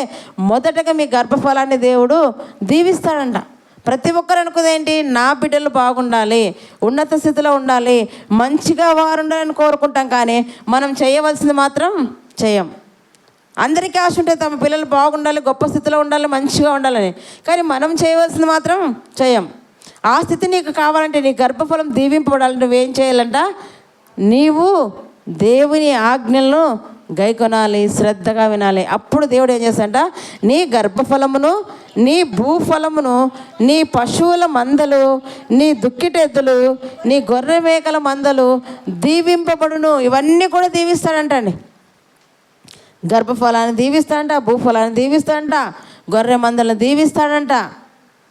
మొదటగా మీ గర్భఫలాన్ని దేవుడు దీవిస్తాడంట. ప్రతి ఒక్కరు అనుకునేంటి? నా బిడ్డలు బాగుండాలి, ఉన్నత స్థితిలో ఉండాలి, మంచిగా వారు ఉండాలని కోరుకుంటాం. కానీ మనం చేయవలసింది మాత్రం చేయం. అందరికీ ఆశ ఉంటుంది తమ పిల్లలు బాగుండాలి, గొప్ప స్థితిలో ఉండాలి, మంచిగా ఉండాలని. కానీ మనం చేయవలసింది మాత్రం చేయం. ఆ స్థితి నీకు కావాలంటే, నీ గర్భఫలం దీవింపబడాలంటే నువ్వేం చేయాలంట? నీవు దేవుని ఆజ్ఞలను గైకొనాలి, శ్రద్ధగా వినాలి. అప్పుడు దేవుడు ఏం చేస్తాడంట? నీ గర్భఫలమును, నీ భూఫలమును, నీ పశువుల మందలు, నీ దుక్కిటెద్దులు, నీ గొర్రె మేకల మందలు దీవింపబడును. ఇవన్నీ కూడా దీవిస్తాడంటండి. గర్భఫలాన్ని దీవిస్తాడంట, భూఫలాన్ని దీవిస్తాడంట, గొర్రె మందలను దీవిస్తాడంట.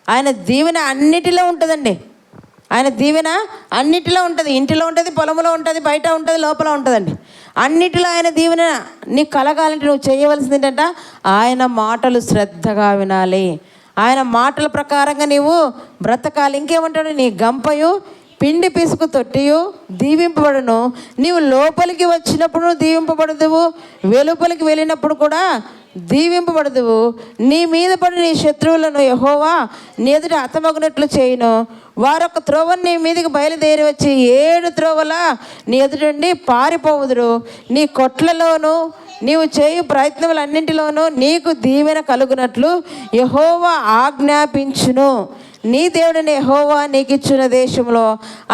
ఆయన దీవెన అన్నిటిలో ఉంటుందండి. ఆయన దీవెన అన్నిటిలో ఉంటుంది. ఇంటిలో ఉంటుంది, పొలంలో ఉంటుంది, బయట ఉంటుంది, లోపల ఉంటుందండి. అన్నిటిలో ఆయన దీవెన నీకు కలగాలంటే నువ్వు చేయవలసింది ఏంటంట? ఆయన మాటలు శ్రద్ధగా వినాలి, ఆయన మాటల ప్రకారంగా నీవు బ్రతకాలి. ఇంకేమంటాడు? నీ గంపయు పిండి పిసుకు తొట్టియు దీవింపబడును. నీవు లోపలికి వచ్చినప్పుడు దీవింపబడదువు, వెలుపలికి వెళ్ళినప్పుడు కూడా దీవింపబడదువు. నీ మీద పడి నీ శత్రువులను యెహోవా నీ ఎదుట హతమగునట్లు చేయును. వారొక త్రోవను నీ మీదకి బయలుదేరి వచ్చి 7 త్రోవల నీ ఎదుటి పారిపోవుదురు. నీ కొట్లలోను నీవు చేయు ప్రయత్నములన్నింటిలోనూ నీకు దీవెన కలుగునట్లు యెహోవా ఆజ్ఞాపించును. నీ దేవుడిని యెహోవా నీకు ఇచ్చిన దేశంలో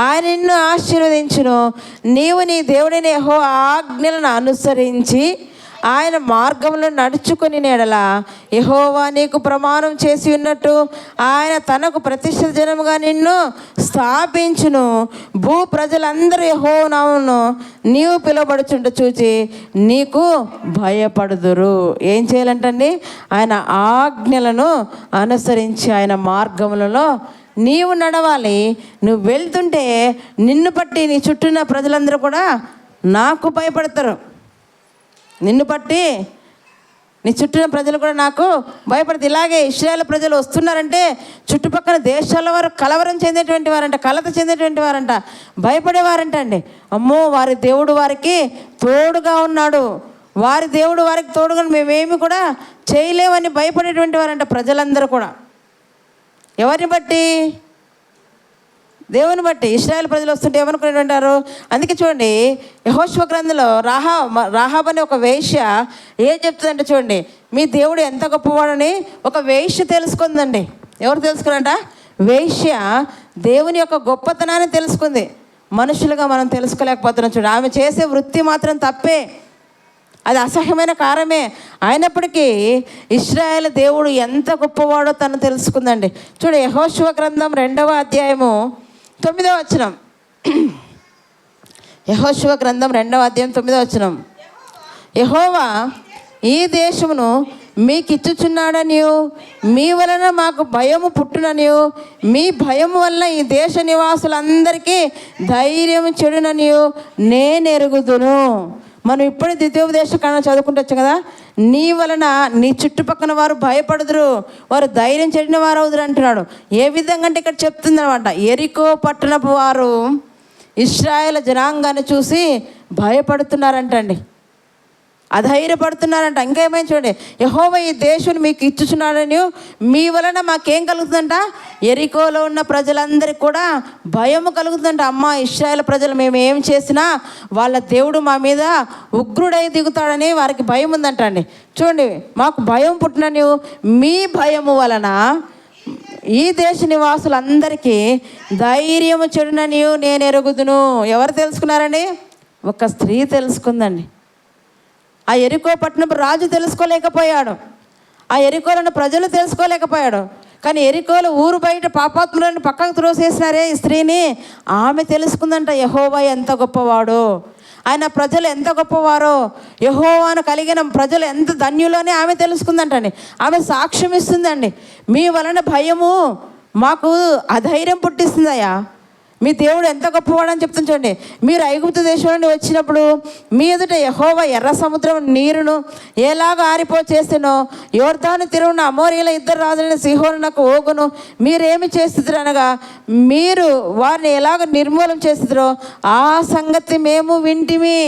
ఆయన నిన్ను ఆశీర్వదించును. నీవు నీ దేవుడిని యెహోవా ఆజ్ఞలను అనుసరించి ఆయన మార్గంలో నడుచుకుని ఎడల యెహోవా నీకు ప్రమాణం చేసి ఉన్నట్టు ఆయన తనకు ప్రతిష్ఠిత జనముగా నిన్ను స్థాపించును. భూ ప్రజలందరూ యెహోవా నామమును నీవు పిలువబడుచుంట చూచి నీకు భయపడుదురు. ఏం చేయాలంటండి? ఆయన ఆజ్ఞలను అనుసరించి ఆయన మార్గములలో నీవు నడవాలి. నువ్వు వెళ్తుంటే నిన్ను బట్టి నీ చుట్టూన్న ప్రజలందరూ కూడా నాకు భయపడతారు. నిన్ను బట్టి నీ చుట్టూ ప్రజలు కూడా నాకు భయపడతారు. ఇలాగే ఇశ్రాయేలు ప్రజలు వస్తున్నారంటే చుట్టుపక్కల దేశాల వారు కలవరం చెందేటువంటి వారంట, కలత చెందేటువంటి వారంట, భయపడేవారంట అండి. అమ్మో, వారి దేవుడు వారికి తోడుగా ఉన్నాడు, వారి దేవుడు వారికి తోడుగా మేమేమి కూడా చేయలేమని భయపడేటువంటి వారంట ప్రజలందరూ కూడా. ఎవరిని బట్టి? దేవుని బట్టి. ఇశ్రాయేలు ప్రజలు వస్తుంటే ఏమనుకునేటారు? అందుకే చూడండి, యెహోషువ గ్రంథంలో రాహాబ్ అనే ఒక వేశ్య ఏం చెప్తుందంటే చూడండి, మీ దేవుడు ఎంత గొప్పవాడని ఒక వేశ్య తెలుసుకుందండి. ఎవరు తెలుసుకున్నారంట? వేశ్య దేవుని యొక్క గొప్పతనాన్ని తెలుసుకుంది. మనుషులుగా మనం తెలుసుకోలేకపోతున్నాం. చూడండి, ఆమె చేసే వృత్తి మాత్రం తప్పే, అది అసహ్యమైన కారమే. అయినప్పటికీ ఇశ్రాయేలు దేవుడు ఎంత గొప్పవాడో తను తెలుసుకుందండి. చూడు, యెహోషువ గ్రంథం 2వ అధ్యాయము 9వ వచనం. యెహోషువ గ్రంథం 2వ అధ్యాయం 9వ వచనం. యెహోవా ఈ దేశమును మీకు ఇచ్చుచున్నాడనియు మీ వలన మాకు భయము పుట్టుననియు మీ భయము వల్ల ఈ దేశ నివాసులందరికీ ధైర్యం చెడుననియు నేను ఎరుగుదును. మనం ఇప్పుడు ద్వితీయోపదేశ కాండం చదువుకుంటొచ్చు కదా. నీ వలన నీ చుట్టుపక్కల వారు భయపడుదురు, వారు ధైర్యం చెడిన వారు అవుదురు అంటున్నాడు. ఏ విధంగా అంటే ఇక్కడ చెప్తుంది అనమాట, ఎరికో పట్టణపు వారు ఇశ్రాయేలు జనాంగాన్ని చూసి భయపడుతున్నారంటండి, అధైర్యపడుతున్నారంట. ఇంకేమైనా చూడండి, యెహోవా ఈ దేశం మీకు ఇచ్చుచున్నాడని మీ వలన మాకేం కలుగుతుందంట? ఎరికోలో ఉన్న ప్రజలందరికీ కూడా భయము కలుగుతుందంట. అమ్మ, ఇశ్రాయేలు ప్రజలు మేము ఏం చేసినా వాళ్ళ దేవుడు మా మీద ఉగ్రుడై దిగుతాడని వారికి భయం ఉందంట అండి. చూడండి, మాకు భయం పుట్టినని మీ భయము వలన ఈ దేశ నివాసులందరికీ ధైర్యము చెడునని నేను ఎరుగుదును. ఎవరు తెలుసుకున్నారండి? ఒక స్త్రీ తెలుసుకుందండి. ఆ ఎరికో పట్టణపు రాజు తెలుసుకోలేకపోయాడు, ఆ ఎరికోలను ప్రజలు తెలుసుకోలేకపోయాడు. కానీ ఎరికోలు ఊరు బయట పాపాత్ములను పక్కకు త్రోసేసినారే ఈ స్త్రీని. ఆమె తెలుసుకుందంట యెహోవా ఎంత గొప్పవాడో, ఆయన ప్రజలు ఎంత గొప్పవారో, యెహోవాను కలిగిన ప్రజలు ఎంత ధన్యులోనే ఆమె తెలుసుకుందంటండి. ఆమె సాక్ష్యం ఇస్తుందండి. మీ వలన భయము మాకు అధైర్యం పుట్టిస్తుందయ్యా, మీ దేవుడు ఎంత గొప్పవాడని చెప్తాను. చూడండి, మీరు ఐగుప్తు దేశం నుండి వచ్చినప్పుడు మీ ఎదుట యెహోవా ఎర్ర సముద్రం నీరును ఎలాగ ఆరిపో చేసినో, యోర్దాను తిరుగున అమోరీల ఇద్దరు రాజులైన సీహోనునకు ఓగును మీరేమి చేస్తున్నారు అనగా, మీరు వారిని ఎలాగ నిర్మూలన చేస్తురో ఆ సంగతి మేము వింటిమి.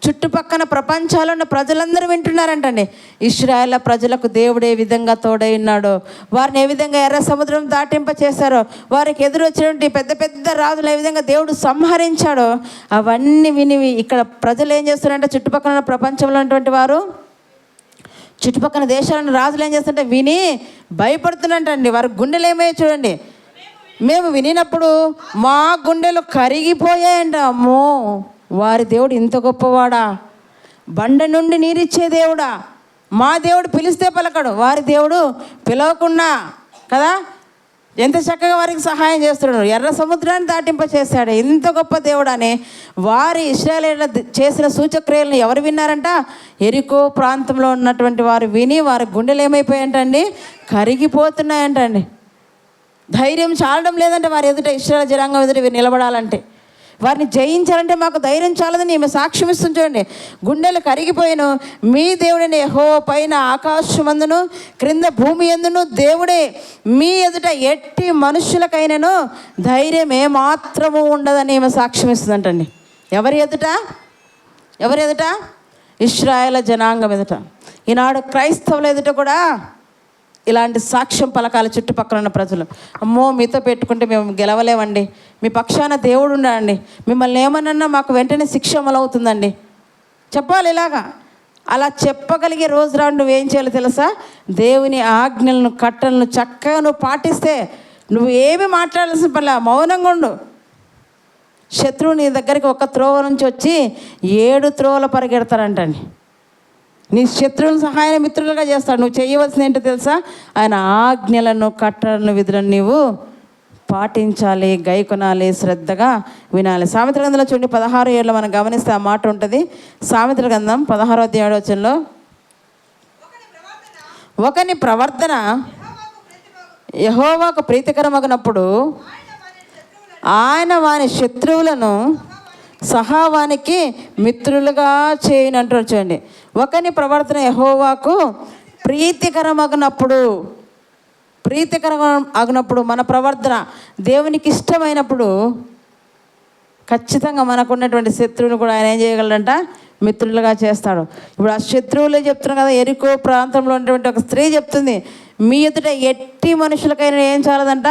చుట్టుపక్కన ప్రపంచాల్లో ఉన్న ప్రజలందరూ వింటున్నారంటండి. ఇశ్రాయేల్ ప్రజలకు దేవుడు ఏ విధంగా తోడై ఉన్నాడో, వారిని ఏ విధంగా ఎర్ర సముద్రం దాటింప చేశారో, వారికి ఎదురు వచ్చినటువంటి పెద్ద పెద్ద రాజులు ఏ విధంగా దేవుడు సంహరించాడో, అవన్నీ విని ఇక్కడ ప్రజలు ఏం చేస్తున్నారంటే, చుట్టుపక్కల ఉన్న ప్రపంచంలో ఉన్నటువంటి వారు, చుట్టుపక్కల దేశాలను రాజులు ఏం చేస్తుంటే విని భయపడుతున్నట్టండి. వారి గుండెలు ఏమయ్యో చూడండి. మేము వినినప్పుడు మా గుండెలు కరిగిపోయాయంట. అమ్మో, వారి దేవుడు ఇంత గొప్పవాడా, బండ నుండి నీరిచ్చే దేవుడా, మా దేవుడు పిలిస్తే పలకడు, వారి దేవుడు పిలవకుండా కదా ఎంత చక్కగా వారికి సహాయం చేస్తున్నాడు, ఎర్ర సముద్రాన్ని దాటింప చేశాడు, ఇంత గొప్ప దేవుడు అని వారి ఇశ్రాయేలీయుల చేసిన సూచక్రియలను ఎవరు విన్నారంట? ఎరికో ప్రాంతంలో ఉన్నటువంటి వారు విని వారి గుండెలు ఏమైపోయాయంటండి, కరిగిపోతున్నాయంటండి. ధైర్యం చాలడం లేదంటే వారి ఎదుట, ఇశ్రాయేలు జనాంగం ఎదుట నిలబడాలంటే, వారిని జయించాలంటే మాకు ధైర్యం చాలదని ఈమె సాక్ష్యం ఇస్తుంది. చూడండి, గుండెలు కరిగిపోయిను మీ దేవుడైన యెహోవా పైన ఆకాశమందును క్రింద భూమి యందును దేవుడే, మీ ఎదుట ఎట్టి మనుషులకైనాను ధైర్యం ఏమాత్రము ఉండదని ఈమె సాక్ష్యం ఇస్తుందంటండి. ఎవరి ఎదుట? ఎవరి ఎదుట? ఇశ్రాయేలు జనాంగం ఎదుట. ఈనాడు క్రైస్తవుల ఎదుట కూడా ఇలాంటి సాక్ష్యం పలకాల చుట్టుపక్కల ఉన్న ప్రజలు. అమ్మో, మీతో పెట్టుకుంటే మేము గెలవలేమండి, మీ పక్షాన దేవుడు ఉన్నాడండి, మిమ్మల్ని ఏమన్నా మాకు వెంటనే శిక్ష అమలవుతుందండి చెప్పాలి. ఇలాగా అలా చెప్పగలిగే రోజు రాడు నువ్వేం చేయాలో తెలుసా? దేవుని ఆజ్ఞలను కట్టలను చక్కగా నువ్వు పాటిస్తే నువ్వు ఏమి మాట్లాడాల్సిన పనిలే, మౌనంగా ఉండు. శత్రువు నీ దగ్గరికి ఒక త్రోవ నుంచి వచ్చి 7 త్రోవలు పరిగెడతారంటండి. నీ శత్రువులను సహాయ మిత్రులుగా చేస్తాడు. నువ్వు చేయవలసింది ఏంటో తెలుసా? ఆయన ఆజ్ఞలను కట్టలను విధులను నీవు పాటించాలి, గైకొనాలి, శ్రద్ధగా వినాలి. సామెతల గ్రంథంలో చూడండి 16:7 మనం గమనిస్తే ఆ మాట ఉంటుంది. సామెతల గ్రంథం 16:7 ఒకని ప్రవర్తన యెహోవాకు ప్రీతికరమగినప్పుడు ఆయన వాని శత్రువులను సహావానికి మిత్రులుగా చేయనంటారు. చూడండి, ఒకని ప్రవర్తన యెహోవాకు ప్రీతికరమగినప్పుడు, ప్రీతికరమగినప్పుడు మన ప్రవర్తన దేవునికి ఇష్టమైనప్పుడు ఖచ్చితంగా మనకున్నటువంటి శత్రువుని కూడా ఆయన ఏం చేయగలడంట? మిత్రులుగా చేస్తాడు. ఇప్పుడు ఆ శత్రువులే చెప్తున్నాం కదా, ఎరికో ప్రాంతంలో ఉన్నటువంటి ఒక స్త్రీ చెప్తుంది, మీ ఎదుట ఎట్టి మనుషులకైనా ఏం చాలదంట?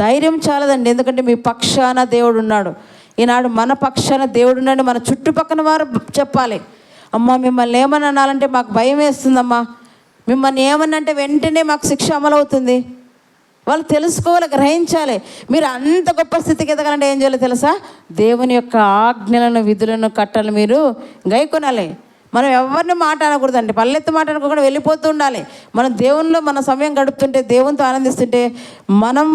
ధైర్యం చాలదండి, ఎందుకంటే మీ పక్షాన దేవుడు ఉన్నాడు. ఈనాడు మన పక్షాన దేవుడు ఉన్నాడు. మన చుట్టుపక్కల వారు చెప్పాలి, అమ్మ మిమ్మల్ని ఏమని అనాలంటే మాకు భయం వేస్తుందమ్మా, మిమ్మల్ని ఏమన్నా అంటే వెంటనే మాకు శిక్ష అమలవుతుంది. వాళ్ళు తెలుసుకోవాలి, గ్రహించాలి. మీరు అంత గొప్ప స్థితికి ఎదగాలంటే ఏం చేయాలో తెలుసా? దేవుని యొక్క ఆజ్ఞలను విధులను కట్టలు మీరు గైకొనాలి. మనం ఎవరిని మాట అనకూడదండి, పల్లెత్తు మాట అనుకోకుండా వెళ్ళిపోతూ ఉండాలి. మనం దేవునిలో మన సమయం గడుపుతుంటే, దేవునితో ఆనందిస్తుంటే, మనం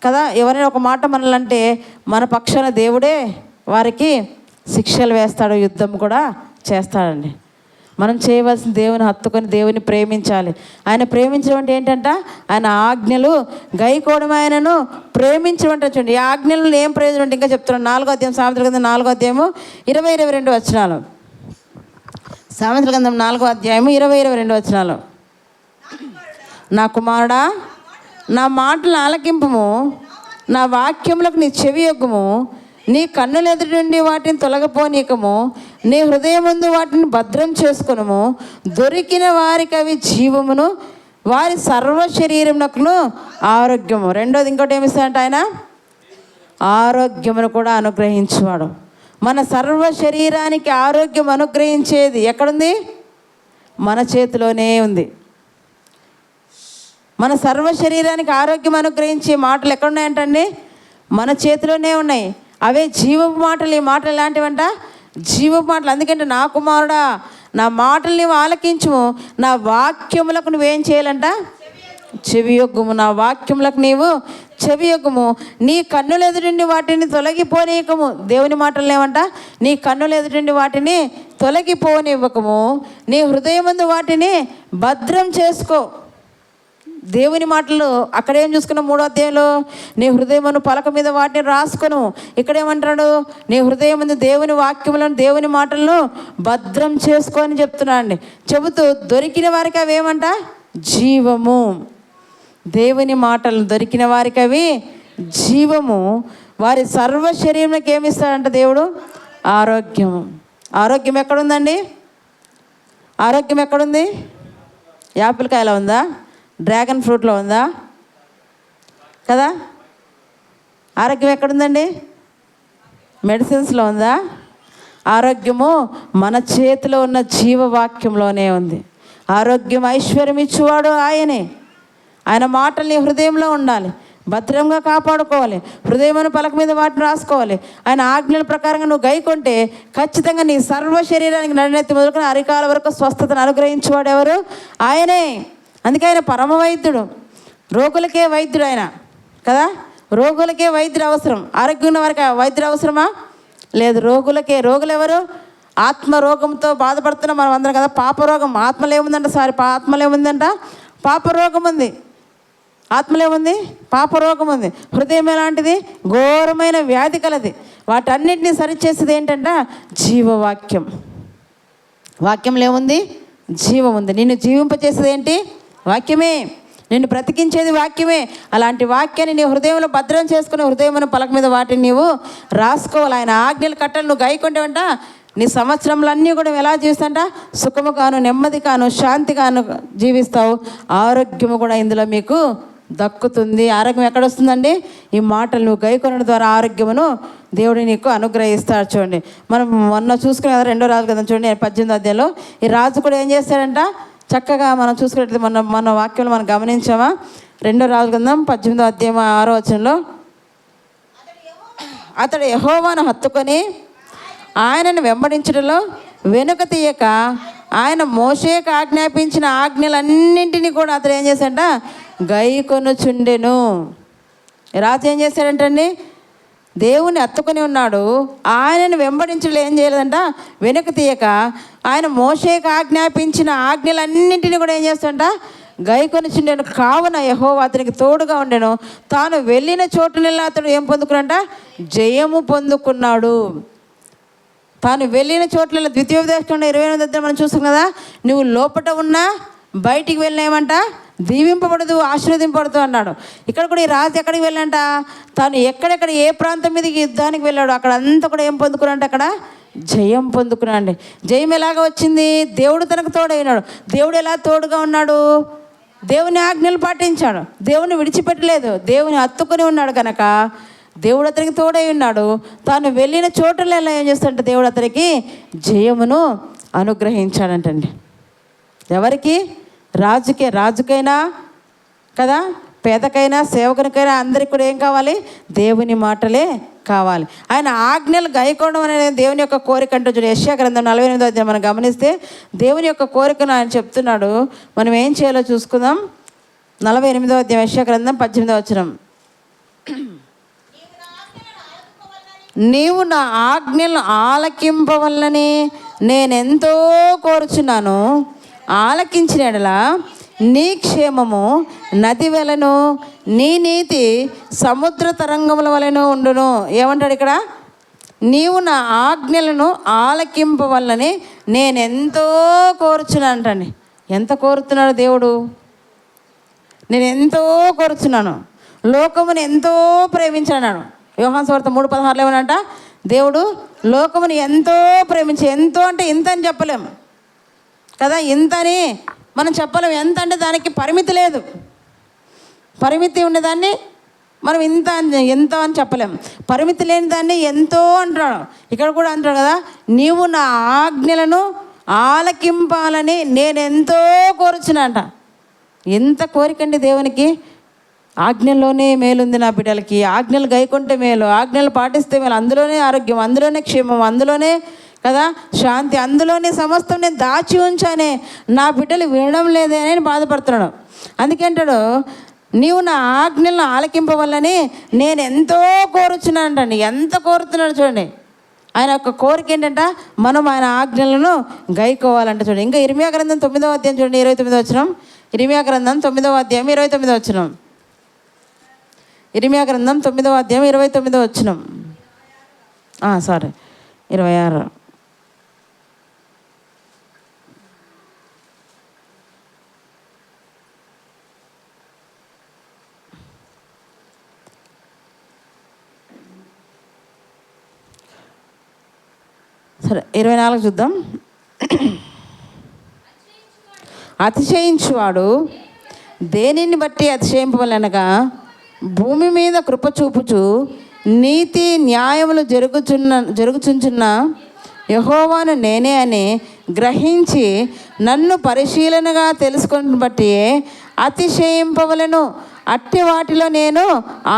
కదా ఎవరైనా ఒక మాట మనలంటే మన పక్షాన దేవుడే వారికి శిక్షలు వేస్తాడు, యుద్ధం కూడా చేస్తాడండి. మనం చేయవలసిన దేవుని హత్తుకొని దేవుని ప్రేమించాలి. ఆయన ప్రేమించడం అంటే ఏంటంట? ఆయన ఆజ్ఞలు గైకోవడం, ఆయనను ప్రేమించడం అంటే. చూడండి, ఈ ఆజ్ఞలను ఏం ప్రయోజనం అంటే ఇంకా చెప్తున్నాను. 4వ అధ్యాయం సామెతల గ్రంథం 4వ అధ్యాయము 20-22 వచనాలు. సామెతల గ్రంథం 4వ అధ్యాయము 20-22 వచనాలు. నా కుమారుడా, నా మాటలు ఆలకింపుము, నా వాక్యములకు నీ చెవి యొగ్గుము, నీ కన్నుల ఎదుటి నుండి వాటిని తొలగిపోనీకము, నీ హృదయమందు వాటిని భద్రం చేసుకొనుము. దొరికిన వారికి అవి జీవమును, వారి సర్వ శరీరమునకును ఆరోగ్యము. రెండోది ఇంకోటి ఏమిస్తాడంట? ఆయన ఆరోగ్యమును కూడా అనుగ్రహించేవాడు. మన సర్వ శరీరానికి ఆరోగ్యం అనుగ్రహించేది ఎక్కడుంది? మన చేతిలోనే ఉంది. మన సర్వ శరీరానికి ఆరోగ్యం అనుగ్రహించే మాటలు ఎక్కడున్నాయంటండి? మన చేతిలోనే ఉన్నాయి. అవే జీవపు మాటలు. ఈ మాటలు ఎలాంటివంట? జీవపు మాటలు. అందుకంటే నా కుమారుడా, నా మాటలు నీవు ఆలకించుము, నా వాక్యములకు నువ్వేం చేయాలంట? చెవియొగ్గుము, నా వాక్యములకు నీవు చెవియొగ్గుము. నీ కన్నుల ఎదుటిండి వాటిని తొలగిపోనీయకము. దేవుని మాటలు ఏమంట? నీ కన్నుల ఎదుటిండి వాటిని తొలగిపోనివ్వకము, నీ హృదయమందు వాటిని భద్రం చేసుకో. దేవుని మాటలు అక్కడ ఏం చూసుకున్నాం? 3వ అధ్యాయంలో నీ హృదయమును పలక మీద వాటిని రాసుకొను. ఇక్కడ ఏమంటాడు? నీ హృదయం ముందు దేవుని వాక్యములను, దేవుని మాటలను భద్రం చేసుకొని చెప్తున్నాండి. చెబుతూ దొరికిన వారికి అవి ఏమంట? జీవము. దేవుని మాటలు దొరికిన వారికి అవి జీవము. వారి సర్వ శరీరానికి ఏమిస్తాడంట దేవుడు? ఆరోగ్యము. ఆరోగ్యం ఎక్కడుందండి? ఆరోగ్యం ఎక్కడుంది? యాపిల్ కాయలో ఉందా? డ్రాగన్ ఫ్రూట్లో ఉందా? కదా. ఆరోగ్యం ఎక్కడుందండి? మెడిసిన్స్లో ఉందా? ఆరోగ్యము మన చేతిలో ఉన్న జీవవాక్యంలోనే ఉంది. ఆరోగ్యం ఐశ్వర్యం ఇచ్చేవాడు ఆయనే. ఆయన మాటలు నీ హృదయంలో ఉండాలి, భద్రంగా కాపాడుకోవాలి. హృదయమైన పలక మీద వాటిని రాసుకోవాలి. ఆయన ఆజ్ఞల ప్రకారంగా నువ్వు గైకొంటే ఖచ్చితంగా నీ సర్వ శరీరానికి నడినెత్తి మొదలుకొని అరికాల వరకు స్వస్థతను అనుగ్రహించేవాడు ఎవరు? ఆయనే. అందుకే ఆయన పరమ వైద్యుడు. రోగులకే వైద్యుడు ఆయన కదా. రోగులకే వైద్యుడు అవసరం. ఆరోగ్యం ఉన్న వారికి వైద్యుడు అవసరమా? లేదు. రోగులకే. రోగులు ఎవరు? ఆత్మరోగంతో బాధపడుతున్నా మనం అందరం కదా. పాపరోగం. ఆత్మలో ఏముందంట? ఆత్మలో ఏముందంట? పాపరోగం ఉంది. ఆత్మలో ఏముంది? పాపరోగం ఉంది. హృదయం ఎలాంటిది? ఘోరమైన వ్యాధి కలది. వాటన్నిటిని సరిచేసేది ఏంటంట? జీవవాక్యం. వాక్యంలో ఏముంది? జీవం ఉంది. నిన్ను జీవింపచేసేది ఏంటి? వాక్యమే. నిన్ను బ్రతికించేది వాక్యమే. అలాంటి వాక్యాన్ని నీ హృదయంలో భద్రం చేసుకుని హృదయమైన పలక మీద వాటిని నీవు రాసుకోవాలి. ఆయన ఆజ్ఞల కట్టలు నువ్వు గైకొంటేవంట నీ సంవత్సరంలన్నీ కూడా ఎలా జీవిస్తాంట? సుఖముగాను, నెమ్మదిగాను, శాంతిగాను జీవిస్తావు. ఆరోగ్యము కూడా ఇందులో మీకు దక్కుతుంది. ఆరోగ్యం ఎక్కడ వస్తుందండి? ఈ మాటలు నువ్వు గైకొనడం ద్వారా ఆరోగ్యమును దేవుడు నీకు అనుగ్రహిస్తాడు. చూడండి, మనం మొన్న చూసుకునే కదా 2వ రాజు కదా చూడండి 18వ అధ్యాయంలో ఈ రాజు కూడా ఏం చేస్తాడంట? చక్కగా మనం చూసుకున్నట్లయితే మన వాక్యంలో మనం గమనించామా? 2వ రాజు గ్రంథం 18వ అధ్యాయం 6వ వచనంలో అతడు యెహోవాను హత్తుకొని ఆయనను వెంబడించడంలో వెనుక తీయక ఆయన మోషేకు ఆజ్ఞాపించిన ఆజ్ఞలన్నింటినీ కూడా అతడు ఏం చేశాడంట? గైకొనుచుండెను. రాజు ఏం చేశాడంటండి? దేవుని హత్తుకొని ఉన్నాడు. ఆయనను వెంబడించడం ఏం చేయలేదంట? వెనుక తీయక ఆయన మోషేకు ఆజ్ఞాపించిన ఆజ్ఞలన్నింటినీ కూడా ఏం చేస్తాడంట? గైకొనుచుండెను. కావున యెహోవా అతనికి తోడుగా ఉండెను. తాను వెళ్ళిన చోటునెల్లా అతడు ఏం పొందుకున్నాడంట? జయము పొందుకున్నాడు. తాను వెళ్ళిన చోట్ల ద్వితీయోపదేశంలో 28వ అధ్యాయం మనం చూస్తాం కదా. నువ్వు లోపట ఉన్నా బయటికి వెళ్ళినామంట దీవింపబడదు, ఆశీర్వదింపబడదు అన్నాడు. ఇక్కడ కూడా ఈ రాజు ఎక్కడికి వెళ్ళంట? తాను ఎక్కడెక్కడ ఏ ప్రాంతం మీదకి యుద్ధానికి వెళ్ళాడు అక్కడ అంతా కూడా ఏం పొందుకున్నాడంట? అక్కడ జయం పొందుకున్నాండి. జయం ఎలాగ వచ్చింది? దేవుడు తనకు తోడైనాడు. దేవుడు ఎలా తోడుగా ఉన్నాడు? దేవుని ఆజ్ఞలు పాటించాడు. దేవుని విడిచిపెట్టలేదు. దేవుని హత్తుకొని ఉన్నాడు కనుక దేవుడు అతనికి తోడై ఉన్నాడు. తాను వెళ్ళిన చోటులో ఎలా ఏం చేస్తాడంటే దేవుడు అతనికి జయమును అనుగ్రహించాడంటండి. ఎవరికి? రాజుకే. రాజుకైనా కదా, పేదకైనా, సేవకునికైనా అందరికి కూడా ఏం కావాలి? దేవుని మాటలే కావాలి. ఆయన ఆజ్ఞలు గైకోవడం అనేది దేవుని యొక్క కోరిక అంటూ చూడండి. యెషయా గ్రంథం 48వ అధ్యాయం మనం గమనిస్తే దేవుని యొక్క కోరికను ఆయన చెప్తున్నాడు. మనం ఏం చేయాలో చూసుకుందాం. 48వ అధ్యాయం యెషయా గ్రంథం 18వ వచనం. నీవు నా ఆజ్ఞలను ఆలకింపవల్లని నేనెంతో కోరుచున్నాను. ఆలకించిన ఎడల నీ క్షేమము నది వలెను, నీ నీతి సముద్ర తరంగముల వలెను ఉండును. ఏమంటాడు ఇక్కడ? నీవు నా ఆజ్ఞలను ఆలకింపవల్లని నేనెంతో కోరుచున్నాను అంటండి. ఎంత కోరుతున్నాడు దేవుడు? నేను ఎంతో కోరుచున్నాను. లోకమును ఎంతో ప్రేమించాడు. యోహాను సువార్త 3:16 ఏమనంట? దేవుడు లోకమును ఎంతో ప్రేమించి, ఎంతో అంటే ఇంత అని చెప్పలేం కదా. ఇంతని మనం చెప్పలేం. ఎంత అంటే దానికి పరిమితి లేదు. పరిమితి ఉండేదాన్ని మనం ఎంత అని చెప్పలేం. పరిమితి లేని దాన్ని ఎంతో అంటాడు. ఇక్కడ కూడా అంటాడు కదా, నీవు నా ఆజ్ఞలను ఆలకింపాలని నేను ఎంతో కోరుచున్నాంట. ఎంత కోరికండి దేవునికి. ఆజ్ఞల్లోనే మేలుంది నా బిడ్డలకి. ఆజ్ఞలు గైకొంటే మేలు, ఆజ్ఞలు పాటిస్తే మేలు. అందులోనే ఆరోగ్యం, అందులోనే క్షేమం, అందులోనే కదా. శాంతి అందులోనే సమస్తం నేను దాచి ఉంచానే, నా బిడ్డలు వినడం లేదే అని బాధపడుతున్నాడు. అందుకేంటాడు, నీవు నా ఆజ్ఞలను ఆలకింపవల్లని నేను ఎంతో కోరుచున్నానంటండి. ఎంత కోరుతున్నాడు చూడండి. ఆయన యొక్క కోరిక ఏంటంట, మనం ఆయన ఆజ్ఞలను గైకోవాలంట. చూడండి, ఇంకా ఇర్మియా గ్రంథం 9వ అధ్యాయం చూడండి, 29వ వచనం. ఇర్మియా గ్రంథం 9వ అధ్యాయం 29వ వచనం. ఇర్మియా గ్రంథం 9వ అధ్యాయం 29వ వచనం. 26. సరే 24 చూద్దాం. అతిశయించువాడు దేనిని బట్టి అతిశయింపవలనగా, భూమి మీద కృప చూపుచు నీతి న్యాయములు జరుగుచున్న యెహోవాను నేనే అని గ్రహించి నన్ను పరిశీలనగా తెలుసుకొని బట్టి అతిశయింపవలను. అట్టి వాటిలో నేను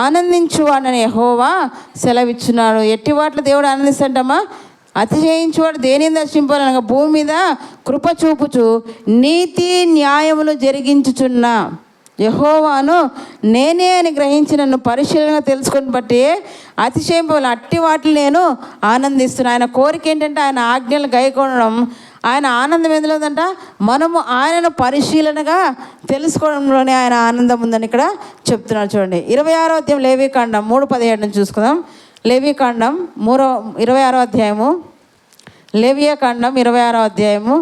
ఆనందించువాడని యెహోవా సెలవిచ్చున్నాడు. ఎట్టి వాటిలో దేవుడు ఆనందిస్తాడమ్మా? అతిశయించువాడు దేనిని దర్శింపాలనగా, భూమి మీద కృప చూపుచు నీతి న్యాయములు జరిగించుచున్న యెహోవాను నేనే అని గ్రహించి నన్ను పరిశీలనగా తెలుసుకొని బట్టి అతిశయింపవల. అట్టి వాటిని నేను ఆనందిస్తున్నాను. ఆయన కోరిక ఏంటంటే ఆయన ఆజ్ఞలు గైకొనడం. ఆయన ఆనందం ఎందులో ఉందంట, మనము ఆయనను పరిశీలనగా తెలుసుకోవడంలోనే ఆయన ఆనందం ఉందని ఇక్కడ చెప్తున్నాడు. చూడండి 26వ అధ్యాయం లేవీకాండం 3:17 నుంచి చూసుకుందాం. లేవీకాండం 26వ అధ్యాయము. లేవియాకాండం 26వ అధ్యాయము.